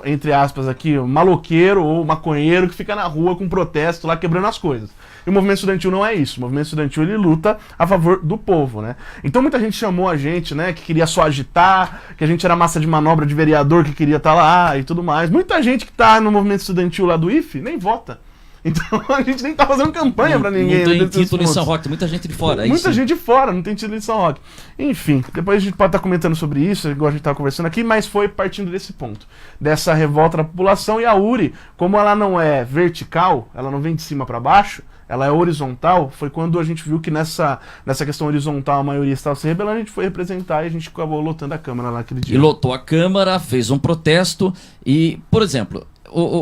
entre aspas aqui, maloqueiro ou maconheiro que fica na rua com protesto lá quebrando as coisas. E o movimento estudantil não é isso. O movimento estudantil, ele luta a favor do povo, né? Então muita gente chamou a gente, né, que queria só agitar, que a gente era massa de manobra de vereador que queria estar lá e tudo mais. Muita gente que tá no movimento estudantil lá do IFE nem vota. Então a gente nem tá fazendo campanha pra ninguém. Não tem nesses título em pontos. São Roque, tem muita gente de fora. aí Muita sim. gente de fora, não tem título em São Roque. Enfim, depois a gente pode estar comentando sobre isso, igual a gente estava conversando aqui, mas foi partindo desse ponto, dessa revolta da população. E a URI, como ela não é vertical, ela não vem de cima para baixo, ela é horizontal, foi quando a gente viu que nessa questão horizontal a maioria estava se rebelando, a gente foi representar e a gente acabou lotando a Câmara lá aquele dia. E lotou a Câmara, fez um protesto e, por exemplo,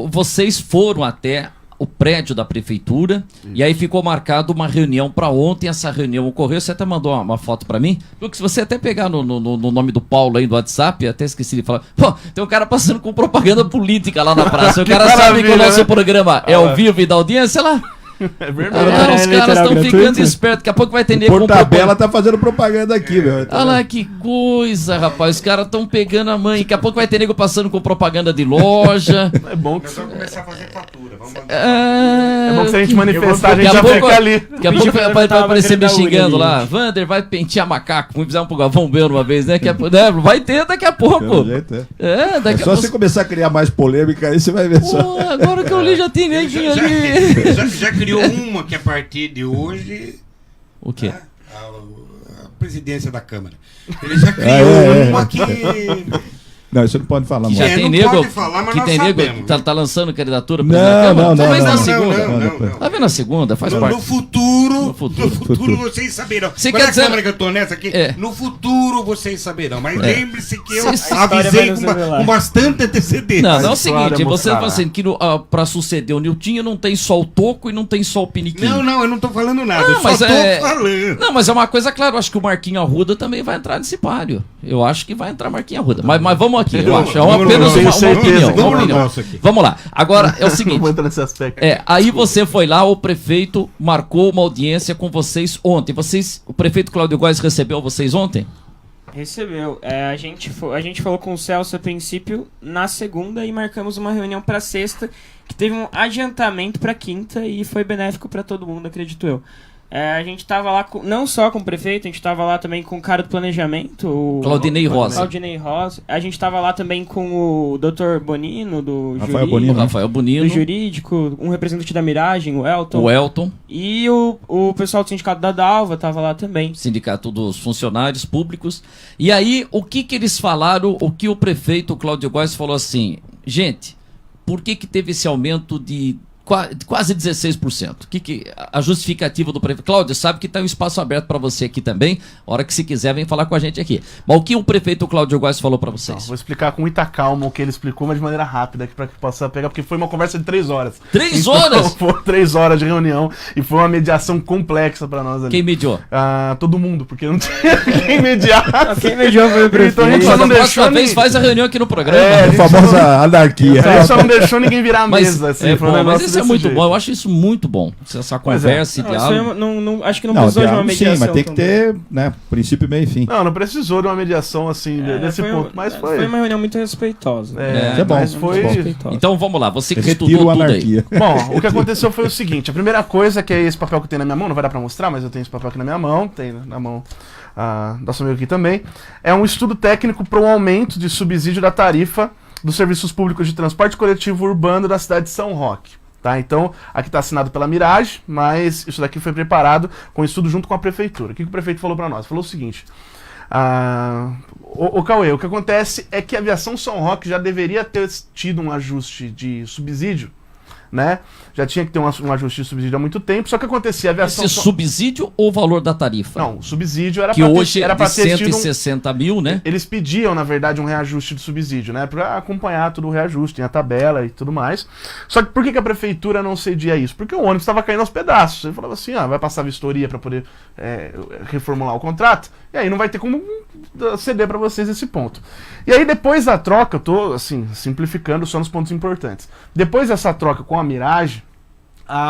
vocês foram até o prédio da prefeitura e aí ficou marcado uma reunião para ontem. Essa reunião ocorreu, você até mandou uma foto para mim. Porque se você até pegar no nome do Paulo aí do WhatsApp, até esqueci de falar, pô, tem um cara passando com propaganda política lá na praça. O Que cara sabe que o maravilha, nosso né? programa é ao vivo e da audiência lá. É verdade. Ah, os caras literal estão gratuito. ficando espertos. Daqui a pouco vai ter nego Por com tabela tá fazendo propaganda aqui, meu. Olha lá que coisa, rapaz. Os caras estão pegando a mãe. Daqui a pouco vai ter nego passando com propaganda de loja. É bom que Nós vamos começar a fazer fatura. Vamos mandar. é bom que se a gente manifestar, a gente Daqui já a pouco, fica ali. daqui a Pediu pouco pra vai levantar uma aparecer me bandeira da Uri xingando ali, lá. Vander, vai pentear macaco. Vamos fizer um pro Galvão Bueno uma vez, né? Né? Vai ter daqui a pouco. Pelo jeito, é. É, É daqui só a você pouco. começar a criar mais polêmica aí, você vai ver só. Pô, agora que eu li já tem neguinho ali. Já criou uma que a partir de hoje O quê? a presidência da Câmara. Ele já criou é. uma que. Não, isso não pode falar, Que mano. já tem não nego pode falar, mas que nós tem nego sabemos. que tá lançando candidatura Não, pra presidente da Câmara. não, Talvez não, na não, segunda. não. Tá vendo na segunda? Faz No parte. futuro, No futuro. no futuro vocês saberão. Você Qual quer é a dizer- câmera que eu tô nessa aqui? É. No futuro vocês saberão. Mas lembre-se que eu Sim, sim. avisei A história vai nos revelar. com bastante antecedência. Não, não é o história seguinte, você mostrará. fala assim, que pra suceder o Niltinho não tem só o Toco e não tem só o Piniquinho. Não, eu não tô falando nada. Não, eu mas só tô é- falando. Não, mas é uma coisa clara, eu acho que o Marquinho Arruda também vai entrar nesse páreo. Eu acho que vai entrar Marquinho Arruda. Mas vamos aqui, eu acho. É apenas tenho uma certeza opinião. que Uma não. opinião. Nossa, aqui. Vamos lá. Agora é o Não seguinte. vou entrar nesse aspecto. Aí você foi lá, o prefeito marcou uma audiência com vocês ontem. O prefeito Cláudio Góes recebeu vocês ontem? Recebeu. A gente falou com o Celso a princípio na segunda e marcamos uma reunião pra sexta, que teve um adiantamento pra quinta e foi benéfico pra todo mundo, acredito eu. A gente tava lá não só com o prefeito, a gente tava lá também com o cara do planejamento, o Claudinei Rosa. Claudinei Rosa. A gente tava lá também com o Dr. Bonino, do Rafael jurídico, O Bonino. Rafael do Bonino, jurídico, um representante da Miragem, o Elton. o Elton, E o pessoal do sindicato da Dalva tava lá também. sindicato dos funcionários públicos. E aí, o que eles falaram, o que o prefeito Cláudio Góes falou assim, gente, por que teve esse aumento de quase 16%? A justificativa do prefeito? Cláudio, sabe que tem um espaço aberto para você aqui também, a hora que se quiser vem falar com a gente aqui. Mas o que o prefeito Cláudio Góes falou para Não, vocês? vou explicar com muita calma o que ele explicou, mas de maneira rápida, aqui para que possa pegar, porque foi uma conversa de 3 horas. 3 Então, horas? Foram 3 horas de reunião e foi uma mediação complexa para nós ali. Quem mediou? Todo mundo, porque não tinha quem mediar. Quem mediou foi o Então a gente só Mas não a deixou próxima vez ninguém. faz a reunião aqui no programa. É, A famosa anarquia. A gente só não deixou ninguém virar a Mas, mesa, assim, foi um bom, negócio mas isso é desse muito jeito. bom, eu acho isso muito bom. Essa Pois é. conversa e Não, isso diálogo. aí acho que não Não, precisou de uma diálogo mediação. sim, mas tem que também. ter, né, princípio, meio e fim. Não precisou de uma mediação assim, desse ponto, mas foi. Foi uma reunião muito respeitosa. É bom, mas foi. Respeitosa. Então vamos lá, você que Retiro estudou a tudo aí. anarquia. Bom, o que aconteceu foi o seguinte: a primeira coisa, que é esse papel que eu tenho na minha mão, não vai dar pra mostrar, mas eu tenho esse papel aqui na minha mão, tem na mão da nossa amiga aqui também, é um estudo técnico para um aumento de subsídio da tarifa dos serviços públicos de transporte coletivo urbano da cidade de São Roque. Tá? Então, aqui está assinado pela Mirage, mas isso daqui foi preparado com estudo junto com a prefeitura. O que o prefeito falou para nós? Falou o seguinte: O Cauê, o que acontece é que a aviação São Roque já deveria ter tido um ajuste de subsídio, né? Já tinha que ter um ajuste de subsídio há muito tempo, só que acontecia a aviação... Esse subsídio ou o valor da tarifa? Não, o subsídio era que pra hoje era é pra de ter tido 160 mil, né? Eles pediam, na verdade, um reajuste de subsídio, né? Pra acompanhar todo o reajuste, tem a tabela e tudo mais. Só que por que a prefeitura não cedia isso? Porque o ônibus estava caindo aos pedaços. Ele falava assim, vai passar vistoria para poder reformular o contrato, e aí não vai ter como ceder para vocês esse ponto. E aí depois da troca, eu tô, assim, simplificando só nos pontos importantes. Depois dessa troca com a Mirage,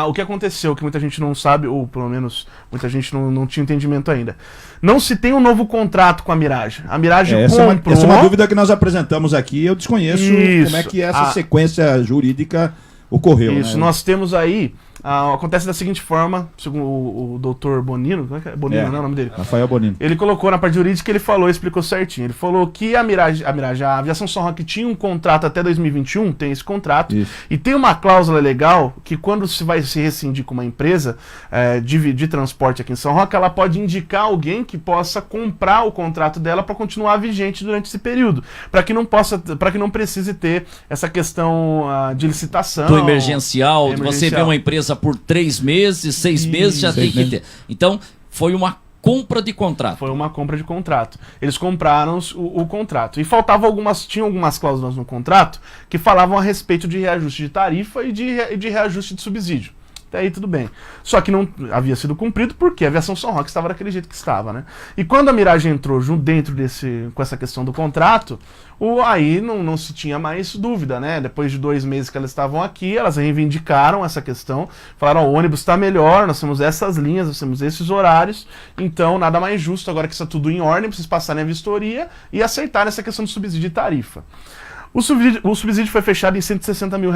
o que aconteceu, que muita gente não sabe, ou pelo menos muita gente não tinha entendimento ainda. Não se tem um novo contrato com a Mirage. A Mirage comprou... Essa é uma dúvida que nós apresentamos aqui, eu desconheço como é que essa sequência jurídica ocorreu. Isso, né? Nós temos aí... acontece da seguinte forma, segundo o doutor Bonino, como é que é? Bonino, não é o nome dele? Rafael Bonino. Ele colocou na parte jurídica, ele falou, explicou certinho. Ele falou que a Aviação São Roque tinha um contrato até 2021, tem esse contrato, Isso. e tem uma cláusula legal que quando se vai se rescindir com uma empresa de transporte aqui em São Roque, ela pode indicar alguém que possa comprar o contrato dela para continuar vigente durante esse período, para que não precise ter essa questão de licitação. Do emergencial, você vê uma empresa por 3 meses, 6 meses, já tem que ter. Então, foi uma compra de contrato. Foi uma compra de contrato. Eles compraram o contrato. E tinha algumas cláusulas no contrato que falavam a respeito de reajuste de tarifa e de reajuste de subsídio. Até aí tudo bem. Só que não havia sido cumprido porque a aviação São Roque estava daquele jeito que estava, né? E quando a Mirage entrou dentro com essa questão do contrato, aí não se tinha mais dúvida, né? Depois de 2 meses que elas estavam aqui, elas reivindicaram essa questão, falaram, o ônibus está melhor, nós temos essas linhas, nós temos esses horários, então nada mais justo agora que está tudo em ordem, vocês passarem a vistoria e acertarem essa questão de subsídio de tarifa. O subsídio foi fechado em R$160 mil.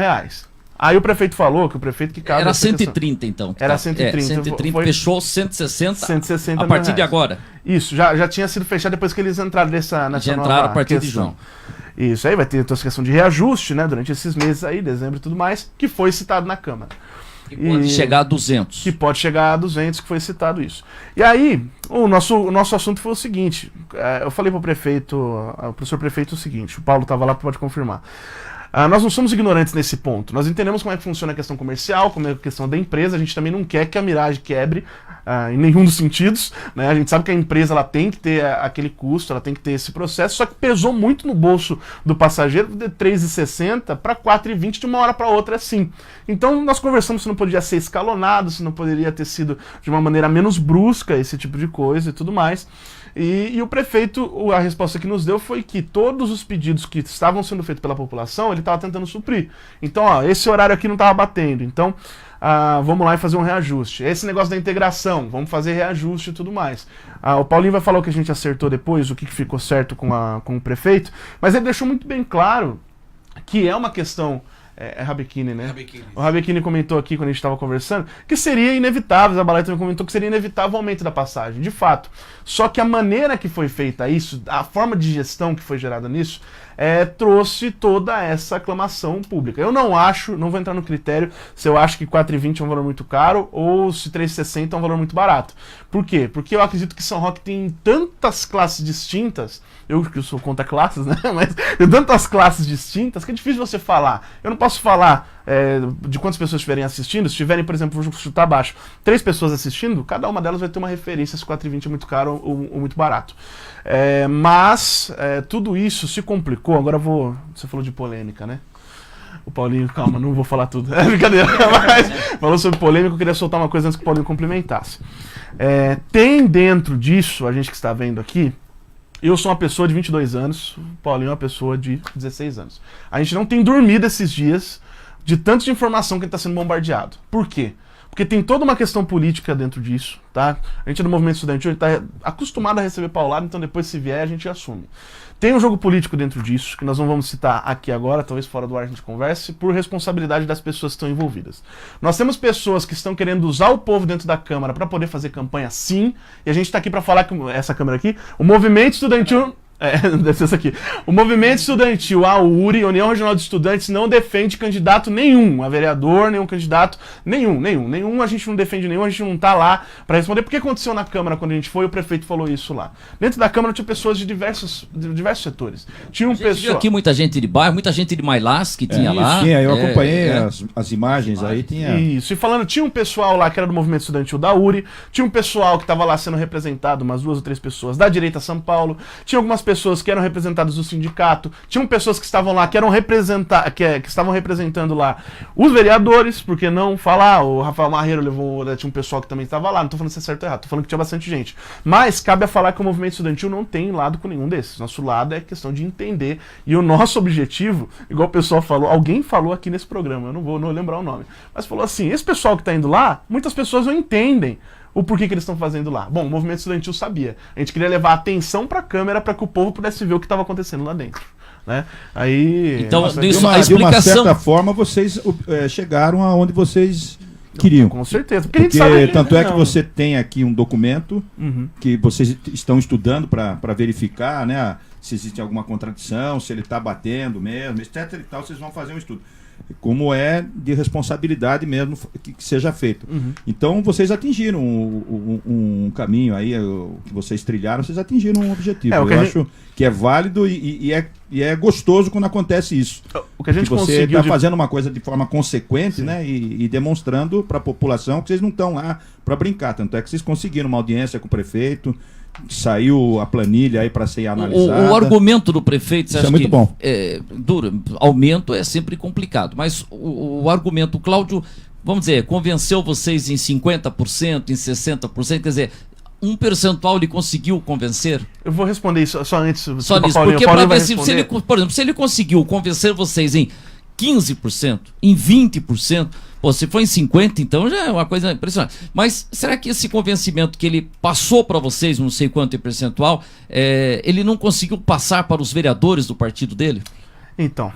Aí o prefeito falou que o prefeito que cabe... Era 130, então. Era 130. 130, fechou 160, 160 a partir mil de agora. Isso, já tinha sido fechado depois que eles entraram nessa Já entraram a partir questão. de junho. Isso, aí vai ter toda essa questão de reajuste, né, durante esses meses aí, dezembro e tudo mais, que foi citado na Câmara. Que pode chegar a 200. Que pode chegar a 200, que foi citado isso. E aí, o nosso assunto foi o seguinte, eu falei pro senhor prefeito o seguinte, o Paulo estava lá, pode confirmar. Nós não somos ignorantes nesse ponto. Nós entendemos como é que funciona a questão comercial, como é a questão da empresa. A gente também não quer que a Mirage quebre em nenhum dos sentidos, né? A gente sabe que a empresa ela tem que ter aquele custo, ela tem que ter esse processo, só que pesou muito no bolso do passageiro de R$3,60 para R$4,20 de uma hora para outra, assim. Então nós conversamos se não poderia ser escalonado, se não poderia ter sido de uma maneira menos brusca esse tipo de coisa e tudo mais. E o prefeito, a resposta que nos deu foi que todos os pedidos que estavam sendo feitos pela população, ele estava tentando suprir. Então, esse horário aqui não estava batendo, então vamos lá e fazer um reajuste. Esse negócio da integração, vamos fazer reajuste e tudo mais. O Paulinho vai falar o que a gente acertou depois, o que ficou certo com o prefeito, mas ele deixou muito bem claro que é uma questão... É Rabechini, né? Rabechini. O Rabechini comentou aqui quando a gente estava conversando que seria inevitável, a Zabaleta também comentou que seria inevitável o aumento da passagem, de fato. Só que a maneira que foi feita isso, a forma de gestão que foi gerada nisso, trouxe toda essa aclamação pública. Eu não vou entrar no critério se eu acho que R$4,20 é um valor muito caro ou se R$3,60 é um valor muito barato. Por quê? Porque eu acredito que São Roque tem tantas classes distintas, eu que sou contra classes, né? Mas tem tantas classes distintas que é difícil você falar. Eu não posso falar de quantas pessoas estiverem assistindo. Se tiverem, por exemplo, vou chutar abaixo, 3 pessoas assistindo, cada uma delas vai ter uma referência se R$4,20 é muito caro ou muito barato. Mas tudo isso se complicou. Agora você falou de polêmica, né? O Paulinho, calma, não vou falar tudo. É brincadeira, mas falou sobre polêmica, eu queria soltar uma coisa antes que o Paulinho complementasse. Tem dentro disso, a gente que está vendo aqui, eu sou uma pessoa de 22 anos, o Paulinho é uma pessoa de 16 anos. A gente não tem dormido esses dias de tanta informação que está sendo bombardeado. Por quê? Porque tem toda uma questão política dentro disso, tá? A gente do movimento estudantil está acostumado a receber paulada, então depois se vier a gente assume. Tem um jogo político dentro disso, que nós não vamos citar aqui agora, talvez fora do ar a gente converse, por responsabilidade das pessoas que estão envolvidas. Nós temos pessoas que estão querendo usar o povo dentro da Câmara para poder fazer campanha, sim, e a gente está aqui para falar que essa Câmara aqui, o movimento estudantil... Deve ser isso aqui. O movimento estudantil, a URI, União Regional de Estudantes, não defende candidato nenhum, a vereador, nenhum candidato, nenhum, a gente não defende nenhum, a gente não tá lá pra responder. Porque aconteceu na Câmara quando a gente foi, o prefeito falou isso lá. Dentro da Câmara tinha pessoas de diversos setores. Tinha um pessoal... Viu aqui muita gente de bairro, muita gente de Mailás que tinha lá. Sim, eu acompanhei as imagens aí, tinha... Isso, e falando, tinha um pessoal lá que era do movimento estudantil da URI, tinha um pessoal que tava lá sendo representado, umas 2 ou 3 pessoas da direita São Paulo, tinha algumas pessoas que eram representadas do sindicato, tinham pessoas que estavam lá, que estavam representando lá os vereadores, porque não falar, o Rafael Marreiro tinha um pessoal que também estava lá, não tô falando se é certo ou errado, tô falando que tinha bastante gente. Mas cabe a falar que o movimento estudantil não tem lado com nenhum desses. Nosso lado é questão de entender, e o nosso objetivo, igual o pessoal falou, alguém falou aqui nesse programa, eu não vou lembrar o nome, mas falou assim, esse pessoal que tá indo lá, muitas pessoas não entendem o porquê que eles estão fazendo lá. Bom, o movimento estudantil sabia. A gente queria levar atenção para a Câmara para que o povo pudesse ver o que estava acontecendo lá dentro. Né? Aí, então, de uma certa forma, vocês chegaram aonde vocês queriam. Com certeza. Porque a gente sabe tanto é que você tem aqui um documento que vocês estão estudando para verificar, né, se existe alguma contradição, se ele está batendo mesmo, etc. e tal, vocês vão fazer um estudo. Como é de responsabilidade mesmo que seja feito. Então vocês atingiram um caminho aí, que vocês trilharam, vocês atingiram um objetivo. Eu acho que é válido e é gostoso quando acontece isso. O que a gente você está fazendo uma coisa de forma consequente, né, e demonstrando para a população que vocês não estão lá para brincar. Tanto é que vocês conseguiram uma audiência com o prefeito, saiu a planilha aí para ser analisada. O argumento do prefeito, você acha é muito bom. Aumento é sempre complicado, mas o argumento, o Cláudio, vamos dizer, convenceu vocês em 50%, em 60%, quer dizer, um percentual ele conseguiu convencer? Eu vou responder isso só antes. Só nisso, porque para ver se ele, por exemplo, se ele conseguiu convencer vocês em 15%, em 20%, pô, se for em 50%, então já é uma coisa impressionante. Mas será que esse convencimento que ele passou para vocês, não sei quanto em percentual, ele não conseguiu passar para os vereadores do partido dele? Então,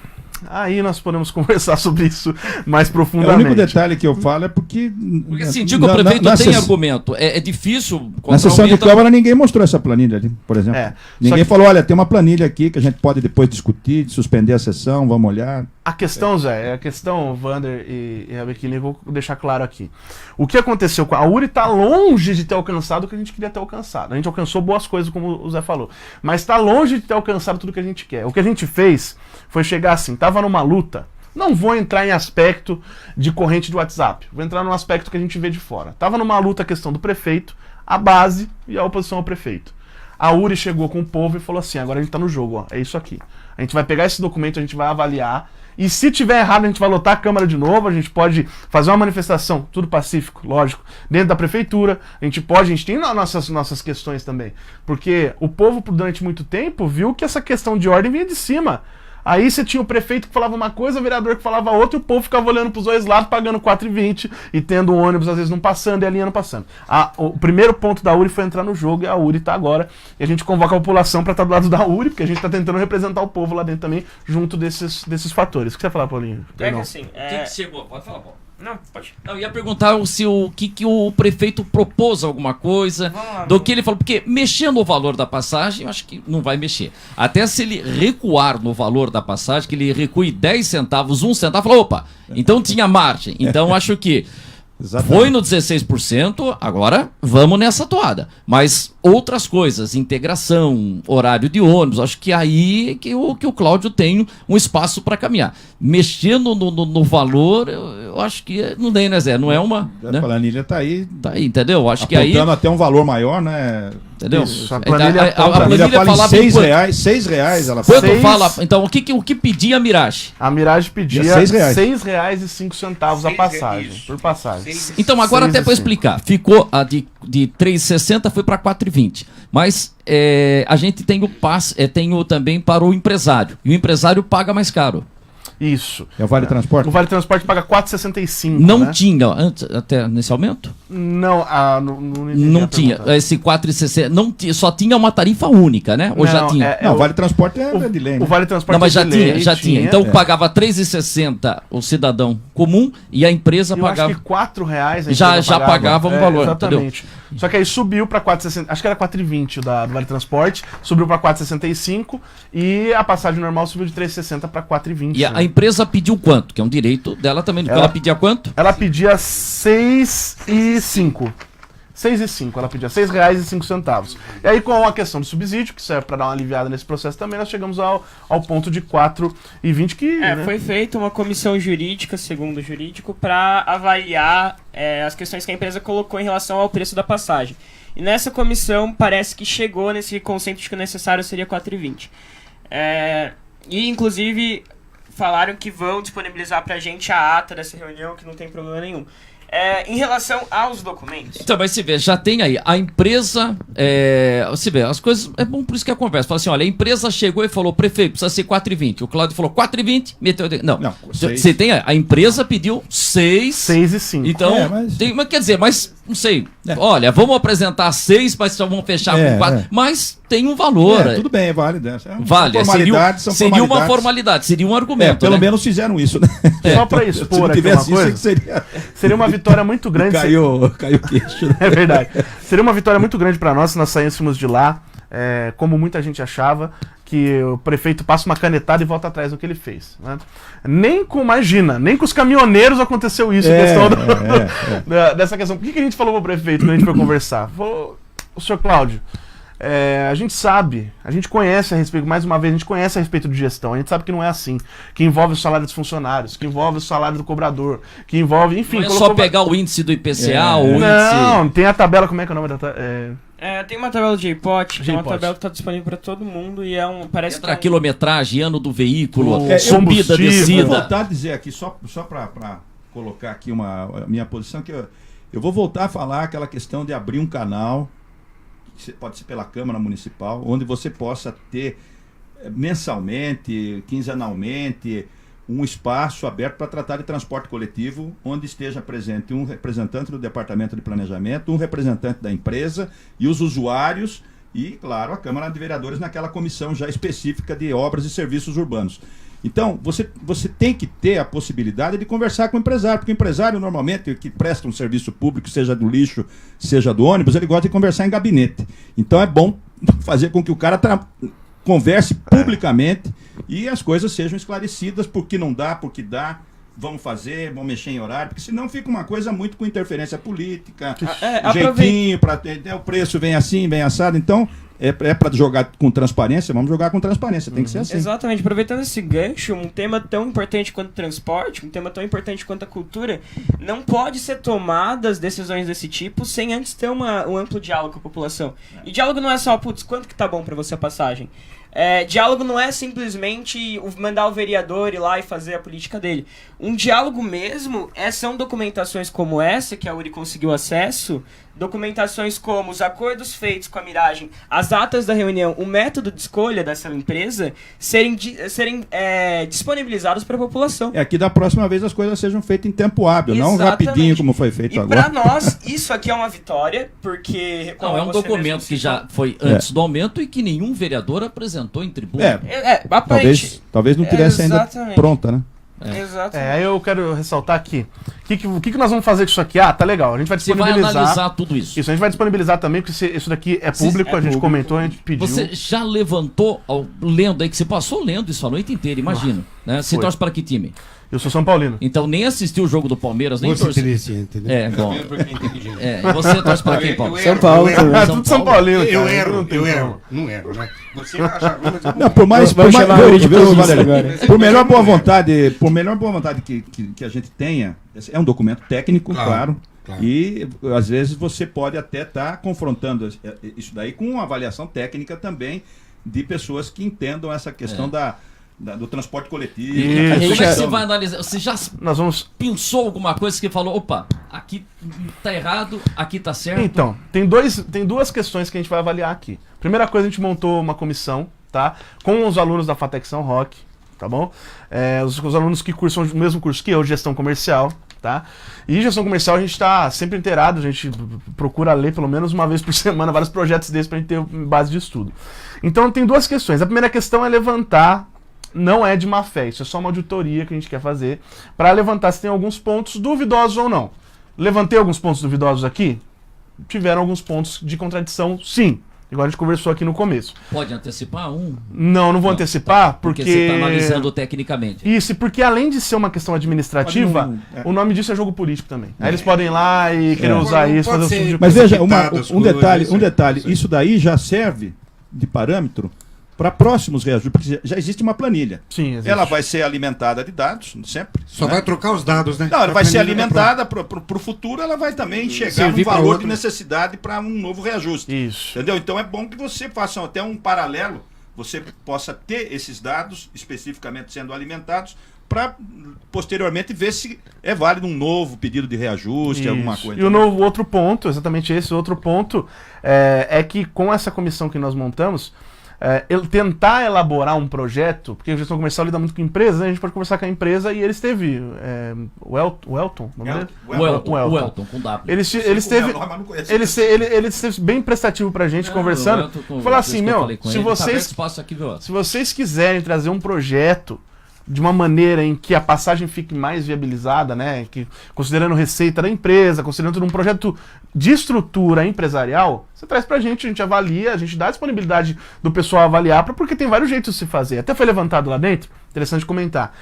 aí nós podemos conversar sobre isso mais profundamente. O único detalhe que eu falo é porque assim, digo, o prefeito tem argumento. É difícil... Na sessão de Câmara ninguém mostrou essa planilha ali, por exemplo. Ninguém falou, olha, tem uma planilha aqui que a gente pode depois discutir, suspender a sessão, vamos olhar. A questão, Zé, a questão, Wander e Rebequini, vou deixar claro aqui. O que aconteceu com a URI está longe de ter alcançado o que a gente queria ter alcançado. A gente alcançou boas coisas, como o Zé falou, mas está longe de ter alcançado tudo que a gente quer. O que a gente fez foi chegar assim, tava numa luta. Não vou entrar em aspecto de corrente de WhatsApp, vou entrar num aspecto que a gente vê de fora. Tava numa luta a questão do prefeito, a base e a oposição ao prefeito. A URI chegou com o povo e falou assim, agora a gente tá no jogo, ó, é isso aqui. A gente vai pegar esse documento, a gente vai avaliar, e se tiver errado a gente vai lotar a Câmara de novo, a gente pode fazer uma manifestação, tudo pacífico, lógico, dentro da prefeitura, a gente tem nossas questões também, porque o povo durante muito tempo viu que essa questão de ordem vinha de cima. Aí você tinha o prefeito que falava uma coisa, o vereador que falava outra, e o povo ficava olhando pros dois lados, pagando 4,20 e tendo o ônibus às vezes não passando e a linha não passando. O primeiro ponto da URI foi entrar no jogo e a URI tá agora. E a gente convoca a população para estar do lado da URI, porque a gente tá tentando representar o povo lá dentro também, junto desses fatores. O que você vai falar, Paulinho? É que assim... Quem chegou? Pode falar, Paulo. Não, pode. Eu ia perguntar se o que o prefeito propôs alguma coisa, do que ele falou, porque mexer no valor da passagem, eu acho que não vai mexer. Até se ele recuar no valor da passagem, que ele recue 10 centavos, 1 centavo, falou, opa, então tinha margem. Então acho que foi no 16%, agora vamos nessa toada. Mas outras coisas, integração, horário de ônibus, acho que aí que o Cláudio tem um espaço para caminhar. Mexendo no valor, eu acho que não tem, né, Zé? Não é uma... A planilha tá aí. Tá aí, entendeu? Acho que aí... apontando até um valor maior, né? Entendeu? Isso, a planilha fala em R$6 ela fala. Quanto fala? Então, o que pedia a Mirage? A Mirage pedia R$6,05 a passagem, por passagem. Então, agora até para explicar, ficou a de 3,60 foi para 4,20. Mas a gente tem o passe, tem o também para o empresário. E o empresário paga mais caro. Isso. É o Vale Transporte? O Vale Transporte paga 4,65. Não né? tinha, antes, até nesse aumento? Não, entendi Não a tinha. pergunta. Esse 4,60. Não tinha, só tinha uma tarifa única, né? Ou já Não, tinha? Não, o o Vale Transporte é de lei, né? O Vale Transporte Não, mas já de tinha, lei, já tinha. Então É. pagava 3,60 o cidadão comum e a empresa Eu pagava. acho que R$4 a Já empresa pagava um valor, exatamente. Só que aí subiu para 4,60, acho que era 4,20 do Vale Transporte, subiu para 4,65 e a passagem normal subiu de 3,60 para 4,20. E a empresa pediu quanto? Que é um direito dela também. Ela pedia quanto? Ela pedia 6,05. 6,05, ela pedia R$6,05. E aí, com a questão do subsídio, que serve para dar uma aliviada nesse processo também, nós chegamos ao ponto de 4,20 que... né? Foi feita uma comissão jurídica, segundo o jurídico, para avaliar as questões que a empresa colocou em relação ao preço da passagem. E nessa comissão parece que chegou nesse conceito de que o necessário seria 4,20. E, inclusive, falaram que vão disponibilizar pra gente a ata dessa reunião, que não tem problema nenhum. Em relação aos documentos... Então, mas se vê, já tem aí. A empresa... se vê, as coisas... É bom por isso que a conversa. Fala assim, olha, a empresa chegou e falou, prefeito, precisa ser 4,20. O Cláudio falou 4,20, meteu... Não, você tem a empresa pediu 6,05. Então, mas quer dizer, mas não sei. Olha, vamos apresentar 6, mas só vamos fechar com 4. Mas tem um valor. Tudo bem, vale. Vale, seria uma formalidade, seria um argumento. Pelo menos fizeram isso, né? Só para expor aqui uma coisa, seria uma vitória muito grande. Caiu o queixo. É verdade. Seria uma vitória muito grande para nós se nós saíssemos de lá, como muita gente achava, que o prefeito passa uma canetada e volta atrás do que ele fez. Né? Nem com os caminhoneiros aconteceu isso, dessa questão. Por que a gente falou pro prefeito quando a gente foi conversar? Falou, o senhor Cláudio, a gente sabe, a gente conhece a respeito, mais uma vez, a gente conhece a respeito de gestão, a gente sabe que não é assim, que envolve o salário dos funcionários, que envolve o salário do cobrador, que envolve, enfim... Não é só pegar o índice do IPCA, o índice... Não, tem a tabela, como é que é o nome da tabela? tem uma tabela de JPOT, que é uma tabela que está disponível para todo mundo e parece que quilometragem, ano do veículo, subida, descida. Eu vou voltar a dizer aqui, só para colocar aqui a minha posição, que eu vou voltar a falar aquela questão de abrir um canal, pode ser pela Câmara Municipal, onde você possa ter mensalmente, quinzenalmente, um espaço aberto para tratar de transporte coletivo, onde esteja presente um representante do Departamento de Planejamento, um representante da empresa e os usuários e, claro, a Câmara de Vereadores naquela comissão já específica de obras e serviços urbanos. Então, você tem que ter a possibilidade de conversar com o empresário, porque o empresário, normalmente, que presta um serviço público, seja do lixo, seja do ônibus, ele gosta de conversar em gabinete. Então, é bom fazer com que o cara converse publicamente e as coisas sejam esclarecidas, porque não dá, porque dá, vamos fazer, vamos mexer em horário, porque senão fica uma coisa muito com interferência política, jeitinho, o preço vem assim, vem assado, então... É para jogar com transparência, vamos jogar com transparência, tem que ser assim. Exatamente, aproveitando esse gancho, um tema tão importante quanto o transporte, um tema tão importante quanto a cultura, não pode ser tomadas decisões desse tipo sem antes ter um amplo diálogo com a população. E diálogo não é só, quanto que tá bom para você a passagem? Diálogo não é simplesmente mandar o vereador ir lá e fazer a política dele. Um diálogo mesmo são documentações como essa, que a URI conseguiu acesso, documentações como os acordos feitos com a Miragem, as atas da reunião, o método de escolha dessa empresa serem disponibilizados para a população. Que da próxima vez as coisas sejam feitas em tempo hábil, não rapidinho como foi feito agora. E para nós, isso aqui é uma vitória, porque... Não, é um documento que já foi antes do aumento e que nenhum vereador apresentou em tribuna. Talvez não tivesse ainda pronta, né? Aí eu quero ressaltar aqui. O que nós vamos fazer com isso aqui? Tá legal. A gente vai disponibilizar. Você vai analisar tudo isso. Isso, a gente vai disponibilizar também, porque isso daqui é público, a gente comentou, a gente pediu. Você já levantou, lendo aí, que você passou lendo isso a noite inteira, imagino. Né? Você torce para que time? Eu sou São Paulino. Então nem assistiu o jogo do Palmeiras, nem torce. Bom. E você torce para quem, Paulo? São Paulo. Tudo São Paulino. Eu erro. Não erro, né? Você acha não, por melhor boa vontade que a gente tenha, é um documento técnico, claro. E às vezes você pode até estar confrontando isso daí com uma avaliação técnica também de pessoas que entendam essa questão do transporte coletivo. Como é que você vai analisar? Você já pensou alguma coisa que falou, opa, aqui tá errado, aqui tá certo? Então, tem duas questões que a gente vai avaliar aqui. Primeira coisa, a gente montou uma comissão, tá? Com os alunos da FATEC São Roque, tá bom? Os alunos que cursam o mesmo curso que eu, gestão comercial, tá? E gestão comercial a gente está sempre inteirado, a gente procura ler pelo menos uma vez por semana vários projetos desses pra gente ter base de estudo. Então tem duas questões. A primeira questão é levantar, não é de má fé, isso é só uma auditoria que a gente quer fazer, para levantar se tem alguns pontos duvidosos ou não. Levantei alguns pontos duvidosos aqui? Tiveram alguns pontos de contradição, sim. Igual a gente conversou aqui no começo. Pode antecipar um? Não vou antecipar, porque você está analisando tecnicamente. Isso, porque além de ser uma questão administrativa, o nome disso é jogo político também. Aí eles podem ir lá e querer usar isso, fazer o tipo de Mas veja, um coisas, detalhe, isso daí já serve de parâmetro para próximos reajustes, porque já existe uma planilha. Sim, existe. Ela vai ser alimentada de dados, sempre. Só vai trocar os dados, né? Não, ela vai ser planilha alimentada para o futuro, ela vai também chegar Servir no pra valor outro. de necessidade para um novo reajuste. Isso. Entendeu? Então é bom que você faça até um paralelo, você possa ter esses dados especificamente sendo alimentados para posteriormente ver se é válido um novo pedido de reajuste, alguma Isso. coisa. E o outro ponto, exatamente esse outro ponto, é que com essa comissão que nós montamos, ele tentar elaborar um projeto, porque a gestão comercial lida muito com empresas, né? A gente pode conversar com a empresa e eles teve o Elton, não é? O Elton, com W. Ele esteve bem prestativo pra gente, conversando. Falar assim, se vocês quiserem trazer um projeto de uma maneira em que a passagem fique mais viabilizada, né? Que, considerando receita da empresa, considerando um projeto de estrutura empresarial, você traz pra gente, a gente avalia, a gente dá a disponibilidade do pessoal avaliar, porque tem vários jeitos de se fazer. Até foi levantado lá dentro, interessante comentar.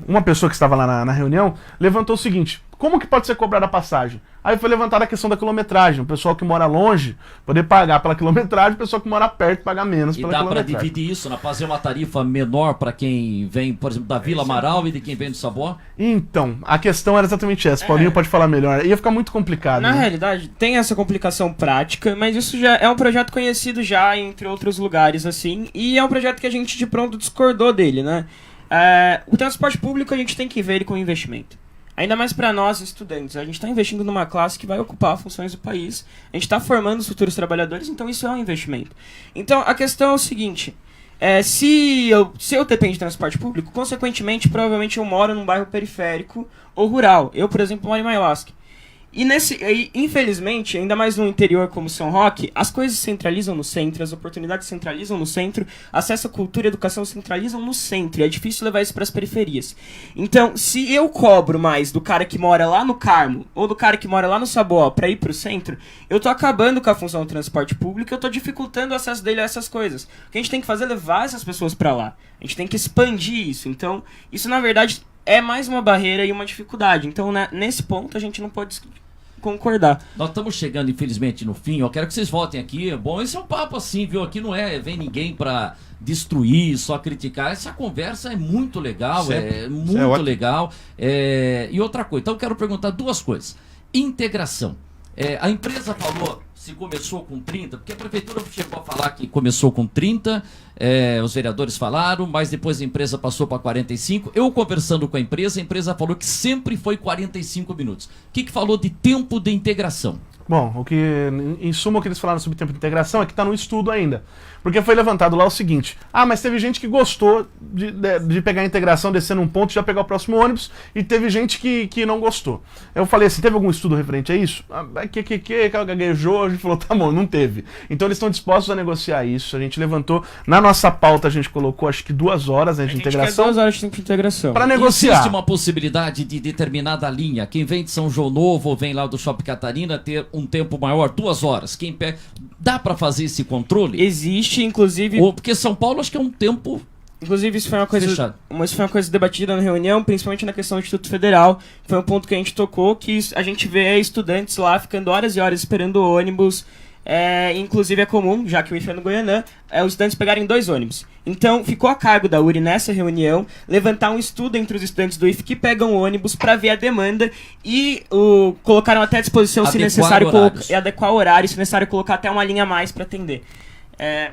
Uma pessoa que estava lá na reunião levantou o seguinte: como que pode ser cobrada a passagem? Aí foi levantada a questão da quilometragem. O pessoal que mora longe poder pagar pela quilometragem, o pessoal que mora perto pagar menos pela quilometragem. E dá para dividir isso, fazer uma tarifa menor para quem vem, por exemplo, da Vila Amaral e de quem vem do Sabor? Então, a questão era exatamente essa. Paulinho pode falar melhor. Ia ficar muito complicado. Na realidade, tem essa complicação prática, mas isso já é um projeto conhecido já entre outros lugares, assim, e é um projeto que a gente de pronto discordou dele, né? O transporte público a gente tem que ver ele com investimento. Ainda mais para nós, estudantes. A gente está investindo numa classe que vai ocupar funções do país. A gente está formando os futuros trabalhadores, então isso é um investimento. Então, a questão é o seguinte. Se eu dependo de transporte público, consequentemente, provavelmente eu moro num bairro periférico ou rural. Eu, por exemplo, moro em Mailasca. E infelizmente, ainda mais no interior como São Roque, as coisas centralizam no centro, as oportunidades centralizam no centro, acesso à cultura e educação centralizam no centro, e é difícil levar isso para as periferias. Então, se eu cobro mais do cara que mora lá no Carmo, ou do cara que mora lá no Saboó para ir pro centro, eu tô acabando com a função do transporte público, eu tô dificultando o acesso dele a essas coisas. O que a gente tem que fazer é levar essas pessoas para lá. A gente tem que expandir isso. Então, isso na verdade é mais uma barreira e uma dificuldade. Então, nesse ponto, a gente não pode concordar. Nós estamos chegando, infelizmente, no fim. Eu quero que vocês voltem aqui. Bom, esse é um papo assim, viu? Aqui não vem ninguém para destruir, só criticar. Essa conversa é muito legal, muito legal. E outra coisa, então eu quero perguntar duas coisas. Integração. A empresa falou se começou com 30, porque a prefeitura chegou a falar que começou com 30, os vereadores falaram, mas depois a empresa passou para 45. Eu conversando com a empresa falou que sempre foi 45 minutos. O que falou de tempo de integração? Bom, em suma, o que eles falaram sobre tempo de integração é que está no estudo ainda. Porque foi levantado lá o seguinte: mas teve gente que gostou de pegar a integração, descer num ponto e já pegar o próximo ônibus, e teve gente que não gostou. Eu falei assim: teve algum estudo referente a isso? Ela gaguejou, a gente falou: tá bom, não teve. Então eles estão dispostos a negociar isso. A gente levantou, na nossa pauta a gente colocou acho que 2 horas, né, de integração. 2 horas de tempo de integração. Para negociar. Existe uma possibilidade de determinada linha, quem vem de São João Novo ou vem lá do Shopping Catarina, ter um tempo maior, 2 horas. Quem pega... Dá para fazer esse controle? Existe, inclusive... Porque São Paulo acho que é um tempo... Inclusive, isso foi uma coisa fechado. Isso foi uma coisa debatida na reunião, principalmente na questão do Instituto Federal. Foi um ponto que a gente tocou, que a gente vê estudantes lá ficando horas e horas esperando o ônibus. Inclusive é comum, já que o IFE é no Goianã, os estudantes pegarem 2 ônibus. Então, ficou a cargo da URI nessa reunião levantar um estudo entre os estudantes do IFE que pegam ônibus para ver a demanda e colocaram até à disposição, se necessário, adequar o horário, se necessário colocar até uma linha a mais para atender.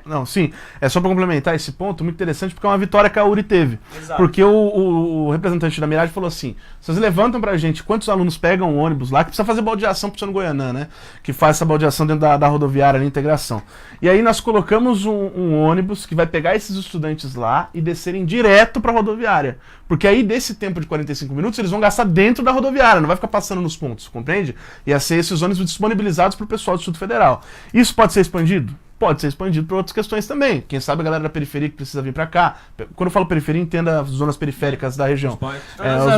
Não, sim. É só pra complementar esse ponto, muito interessante, porque é uma vitória que a URI teve. Exato. Porque o representante da Mirade falou assim: vocês levantam pra gente quantos alunos pegam o ônibus lá, que precisa fazer baldeação pro Goianã, né? Que faz essa baldeação dentro da rodoviária ali, integração. E aí nós colocamos um ônibus que vai pegar esses estudantes lá e descerem direto pra rodoviária. Porque aí desse tempo de 45 minutos eles vão gastar dentro da rodoviária, não vai ficar passando nos pontos, compreende? Ia ser esses ônibus disponibilizados pro pessoal do Instituto Federal. Isso pode ser expandido? Pode ser expandido para outras questões também. Quem sabe a galera da periferia que precisa vir para cá. Quando eu falo periferia, entenda as zonas periféricas da região. Os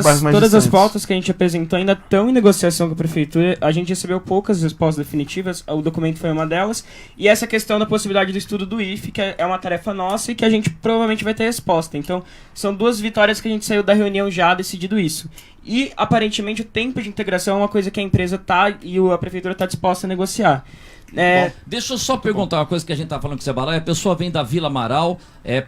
bairros mais Todas as distantes. pautas que a gente apresentou ainda estão em negociação com a prefeitura. A gente recebeu poucas respostas definitivas, o documento foi uma delas. E essa questão da possibilidade do estudo do IFE, que é uma tarefa nossa e que a gente provavelmente vai ter resposta. Então, são 2 vitórias que a gente saiu da reunião já decidido isso. E, aparentemente, o tempo de integração é uma coisa que a empresa e a prefeitura está disposta a negociar. Bom, deixa eu só perguntar uma coisa que a gente tá falando com o Cebalai. A pessoa vem da Vila Amaral,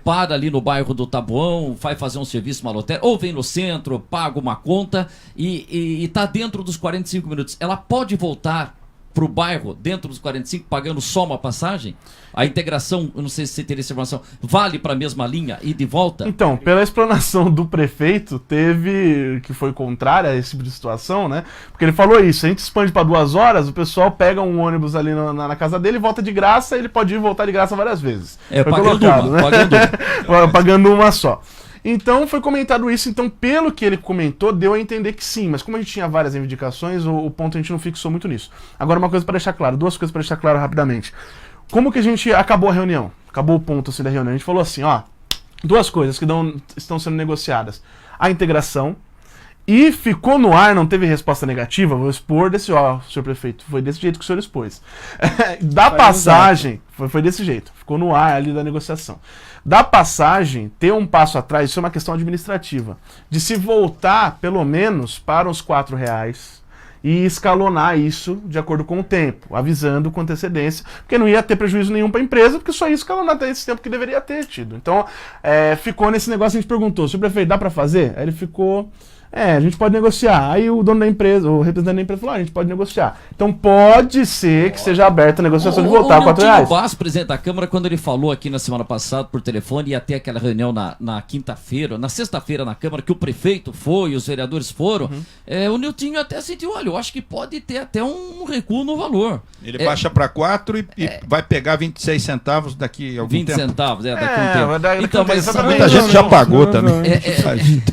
para ali no bairro do Taboão, vai fazer um serviço malotério, ou vem no centro, paga uma conta e tá dentro dos 45 minutos. Ela pode voltar pro bairro dentro dos 45, pagando só uma passagem? A integração, eu não sei se você teria essa informação, vale para a mesma linha e de volta? Então, pela explanação do prefeito, teve que foi contrária a esse tipo de situação, né? Porque ele falou isso: a gente expande para 2 horas, o pessoal pega um ônibus ali na casa dele, volta de graça, ele pode ir e voltar de graça várias vezes. Foi pagando colocado, uma, né? pagando Pagando uma só. Então foi comentado isso, então pelo que ele comentou, deu a entender que sim, mas como a gente tinha várias reivindicações, o ponto a gente não fixou muito nisso. Agora uma coisa para deixar claro, 2 coisas para deixar claro rapidamente. Como que a gente acabou a reunião? Acabou o ponto assim da reunião. A gente falou assim, ó, 2 coisas que estão sendo negociadas. A integração, e ficou no ar, não teve resposta negativa, vou expor desse, ó, senhor prefeito, foi desse jeito que o senhor expôs. Da passagem, foi desse jeito, ficou no ar ali da negociação. Da passagem, ter um passo atrás, isso é uma questão administrativa, de se voltar, pelo menos, para os R$4 e escalonar isso de acordo com o tempo, avisando com antecedência, porque não ia ter prejuízo nenhum para a empresa, porque só ia escalonar até esse tempo que deveria ter tido. Então, ficou nesse negócio, a gente perguntou, senhor prefeito, dá para fazer? Aí ele ficou... a gente pode negociar. Aí o dono da empresa, o representante da empresa falou, a gente pode negociar. Então pode ser que seja aberta a negociação de voltar a R$4. O Basso, presidente da Câmara, quando ele falou aqui na semana passada por telefone, ia ter aquela reunião na quinta-feira, na sexta-feira na Câmara, que o prefeito foi, os vereadores foram, o Niltinho até sentiu, olha, eu acho que pode ter até um recuo no valor. Ele baixa para 4 e vai pegar 26 centavos daqui a algum 20 tempo. centavos, daqui a um tempo. Então, mas Muita gente já pagou também.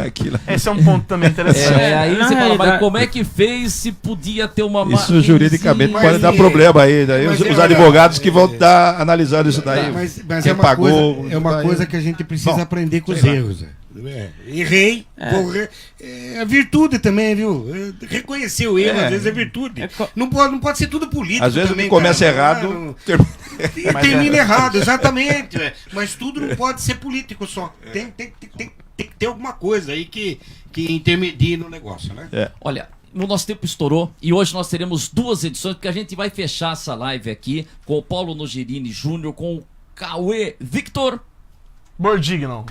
Aquilo. Esse é um ponto também interessante. Aí você fala, mas como é que fez se podia ter uma Isso juridicamente Mas pode dar e- problema aí. Daí mas os é advogados verdade, que vão estar analisando isso daí. Mas Quem é uma pagou, coisa, é uma daí- coisa que a gente precisa Bom, aprender com os sei lá. erros. Errei, porra, é virtude também, viu? Reconhecer o erro, às vezes é virtude. Não pode ser tudo político. Às vezes também, começa cara. errado. E termina errado, exatamente. Mas tudo não pode ser político só. Tem que ter alguma coisa aí que intermedie no negócio, né? Olha, o nosso tempo estourou e hoje nós teremos 2 edições, porque a gente vai fechar essa live aqui com o Paulo Nogerini Júnior, com o Cauê Victor Bordignon.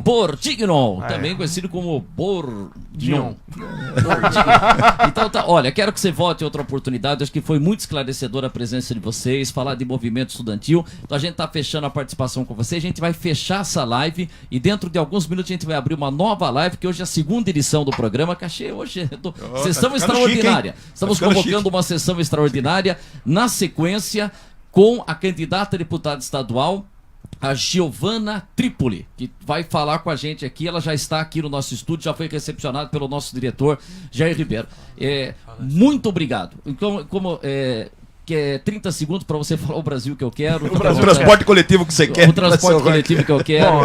Bordignon, É. também conhecido como Bordignon. Dion. Então tá, olha, quero que você volte em outra oportunidade. Acho que foi muito esclarecedora a presença de vocês, falar de movimento estudantil. Então a gente tá fechando a participação com vocês. A gente vai fechar essa live e dentro de alguns minutos a gente vai abrir uma nova live, que hoje é a 2ª edição do programa. Que achei hoje sessão ficando extraordinária. chique, hein? Estamos Tá ficando convocando uma sessão extraordinária na sequência com a candidata a deputada estadual, a Giovana Trípoli, que vai falar com a gente aqui. Ela já está aqui no nosso estúdio, já foi recepcionada pelo nosso diretor, Jair Ribeiro. Muito obrigado. Então, que é 30 segundos para você falar o Brasil que eu quero. O transporte coletivo que você quer. O transporte coletivo que eu quero. Bom,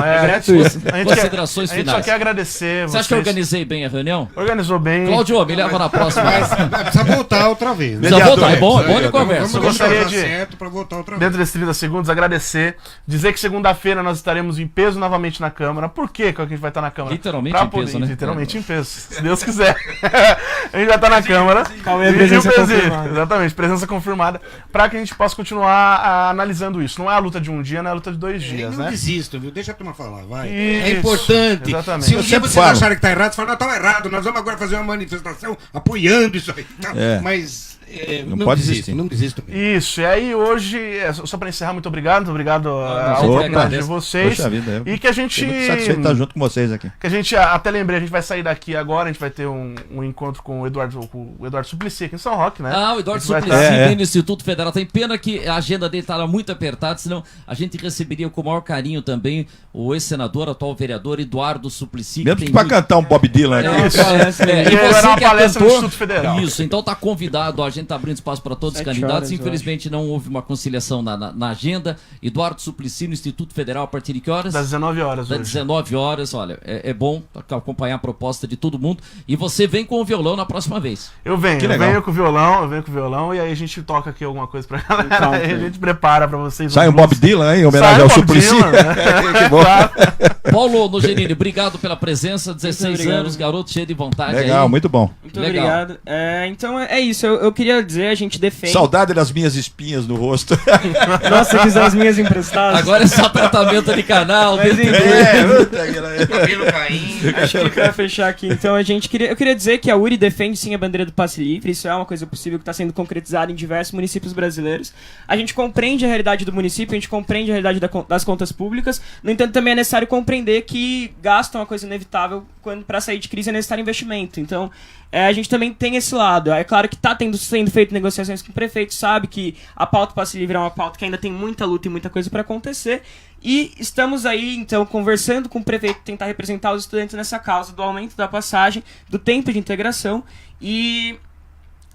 Considerações a gente só finais. quer agradecer. Você acha que eu organizei bem a reunião? Organizou bem. Cláudio, me leva na próxima. Mas precisa voltar outra vez. Né? Precisa voltar, é bom de Vamos conversa. Eu gostaria deixar de- certo para voltar outra vez. Dentro desses 30 segundos, agradecer. Dizer que segunda-feira nós estaremos em peso novamente na Câmara. Por que a gente vai estar na Câmara? Literalmente Pra em peso, né? Literalmente em peso, se Deus quiser. A gente vai estar na Câmara. Cauê, E presença o presídio. confirmada. Exatamente, presença confirmada. Pra que a gente possa continuar analisando isso. Não é a luta de um dia, não é a luta de 2 dias, Não né? desistam, viu? Deixa a turma falar, vai. Isso, É importante. exatamente. Se um Eu dia sempre vocês falo. acharem que tá errado, você fala, não, tá errado, nós vamos agora fazer uma manifestação apoiando isso aí. Tá? É. Mas Não pode desistir. Não desisto. Isso, e aí hoje, só para encerrar, muito obrigado a gente oportunidade de agradece. vocês. Poxa vida, E que a gente. Fico muito satisfeito de estar junto com vocês aqui. Que a gente, até lembrei, a gente vai sair daqui agora, a gente vai ter um encontro com o Eduardo Suplicy aqui em São Roque, né? Ah, o Eduardo A gente vai Suplicy estar- vem no Instituto Federal. Tem pena que a agenda dele estava muito apertada, senão a gente receberia com o maior carinho também o ex-senador, atual vereador Eduardo Suplicy. Mesmo tem que pra muito- cantar um Bob Dylan aqui. Isso. É, E e era você uma que é palestra no cantor, Instituto Federal. Isso, então tá convidado, a gente tá abrindo espaço para todos os 7 candidatos. horas, eu Infelizmente não houve uma conciliação na agenda. Eduardo Suplicy no Instituto Federal a partir de que horas? Das 19 horas Das hoje. 19 horas, olha, é bom acompanhar a proposta de todo mundo. E você vem com o violão na próxima vez. Eu venho com o violão e aí a gente toca aqui alguma coisa pra galera. Então, Aí a gente prepara pra vocês. Sai um Bob Dylan, hein? Em homenagem Sai ao o Bob Suplicy. Dylan, né? Que bom. Paulo Nogerini, obrigado pela presença. 16 obrigado. anos, garoto cheio de vontade. Legal, aí. muito bom. Muito Legal. obrigado. Então é isso, eu queria dizer, a gente defende. Saudade das minhas espinhas no rosto. Nossa, quiser as minhas emprestadas. Agora é só tratamento de canal. Mas dentro- enfim. Puta Cabelo caindo. Acho que pra fechar aqui, então eu queria dizer que a URI defende sim a bandeira do passe livre, isso é uma coisa possível que está sendo concretizada em diversos municípios brasileiros. A gente compreende a realidade do município, a gente compreende a realidade das contas públicas, no entanto também é necessário compreender que gasto é uma coisa inevitável quando para sair de crise é necessário investimento. Então a gente também tem esse lado. É claro que está sendo feito negociações com o prefeito, sabe que a pauta passe livre é uma pauta que ainda tem muita luta e muita coisa para acontecer. E estamos aí, então, conversando com o prefeito, tentar representar os estudantes nessa causa do aumento da passagem, do tempo de integração e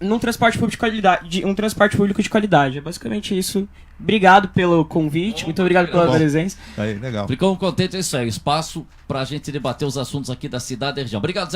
num transporte público de qualidade, um transporte público de qualidade. É basicamente isso. Obrigado pelo convite, muito obrigado pela bom. presença. Aí, legal. Ficou contente, é isso aí. Espaço pra gente debater os assuntos aqui da cidade e da região. Obrigado,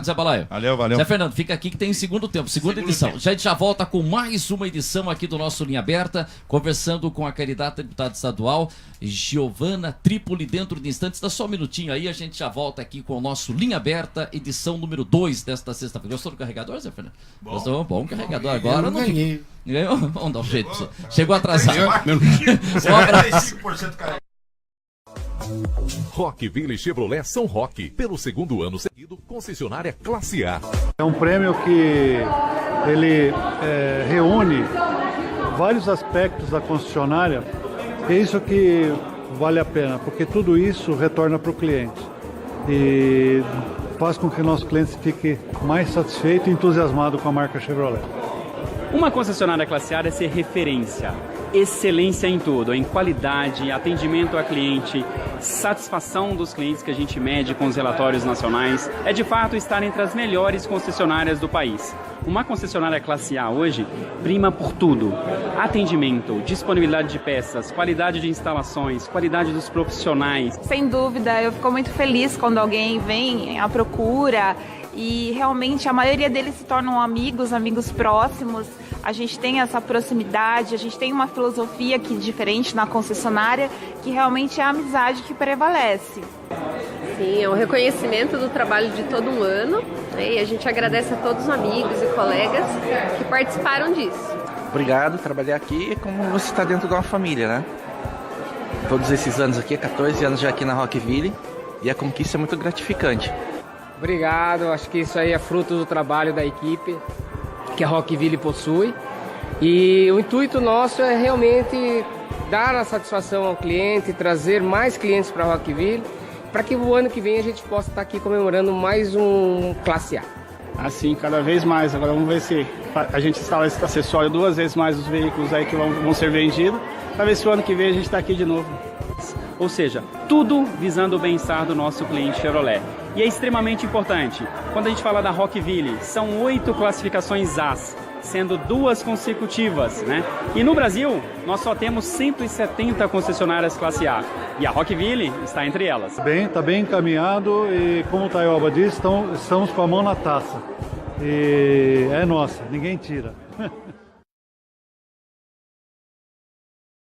Zé Balaio. Valeu. Zé Fernando, fica aqui que tem segundo tempo, segunda edição. A gente já volta com mais uma edição aqui do nosso Linha Aberta, conversando com a candidata a deputada estadual, Giovana Trípoli, dentro de instantes. Dá só um minutinho aí, a gente já volta aqui com o nosso Linha Aberta, edição número 2 desta sexta-feira. Gostou do carregador, Zé Fernando? Gostou? Bom carregador. Agora Eu não ganhei. ganhou. Vamos dar um jeito pra você. Chegou atrasado. Meu- Um abraço. Rockville Chevrolet São Roque, pelo segundo ano seguido, concessionária classe A. É um prêmio que ele reúne vários aspectos da concessionária. É isso que vale a pena, porque tudo isso retorna para o cliente e faz com que o nosso cliente fique mais satisfeito e entusiasmado com a marca Chevrolet. Uma concessionária classe A é ser referência, excelência em tudo, em qualidade, atendimento a cliente, satisfação dos clientes que a gente mede com os relatórios nacionais, é de fato estar entre as melhores concessionárias do país. Uma concessionária classe A hoje prima por tudo: atendimento, disponibilidade de peças, qualidade de instalações, qualidade dos profissionais. Sem dúvida, eu fico muito feliz quando alguém vem à procura e realmente a maioria deles se tornam amigos próximos. A gente tem essa proximidade, a gente tem uma filosofia que diferente na concessionária, que realmente é a amizade que prevalece. Sim, é um reconhecimento do trabalho de todo um ano, né? E a gente agradece a todos os amigos e colegas que participaram disso. Obrigado, trabalhar aqui é como você está dentro de uma família, né? Todos esses anos aqui, 14 anos já aqui na Rockville, e a conquista é muito gratificante. Obrigado, acho que isso aí é fruto do trabalho da equipe que a Rockville possui. E o intuito nosso é realmente dar a satisfação ao cliente, trazer mais clientes para a Rockville, para que o ano que vem a gente possa estar aqui comemorando mais um Classe A. Assim, cada vez mais. Agora vamos ver se a gente instala esse acessório 2 vezes mais os veículos aí que vão ser vendidos, para ver se o ano que vem a gente está aqui de novo. Ou seja, tudo visando o bem-estar do nosso cliente Chevrolet. E é extremamente importante, quando a gente fala da Rockville, são 8 classificações As, sendo 2 consecutivas, né? E no Brasil, nós só temos 170 concessionárias classe A, e a Rockville está entre elas. Está bem encaminhado e, como o Taioba disse, estamos com a mão na taça. E é nossa, ninguém tira.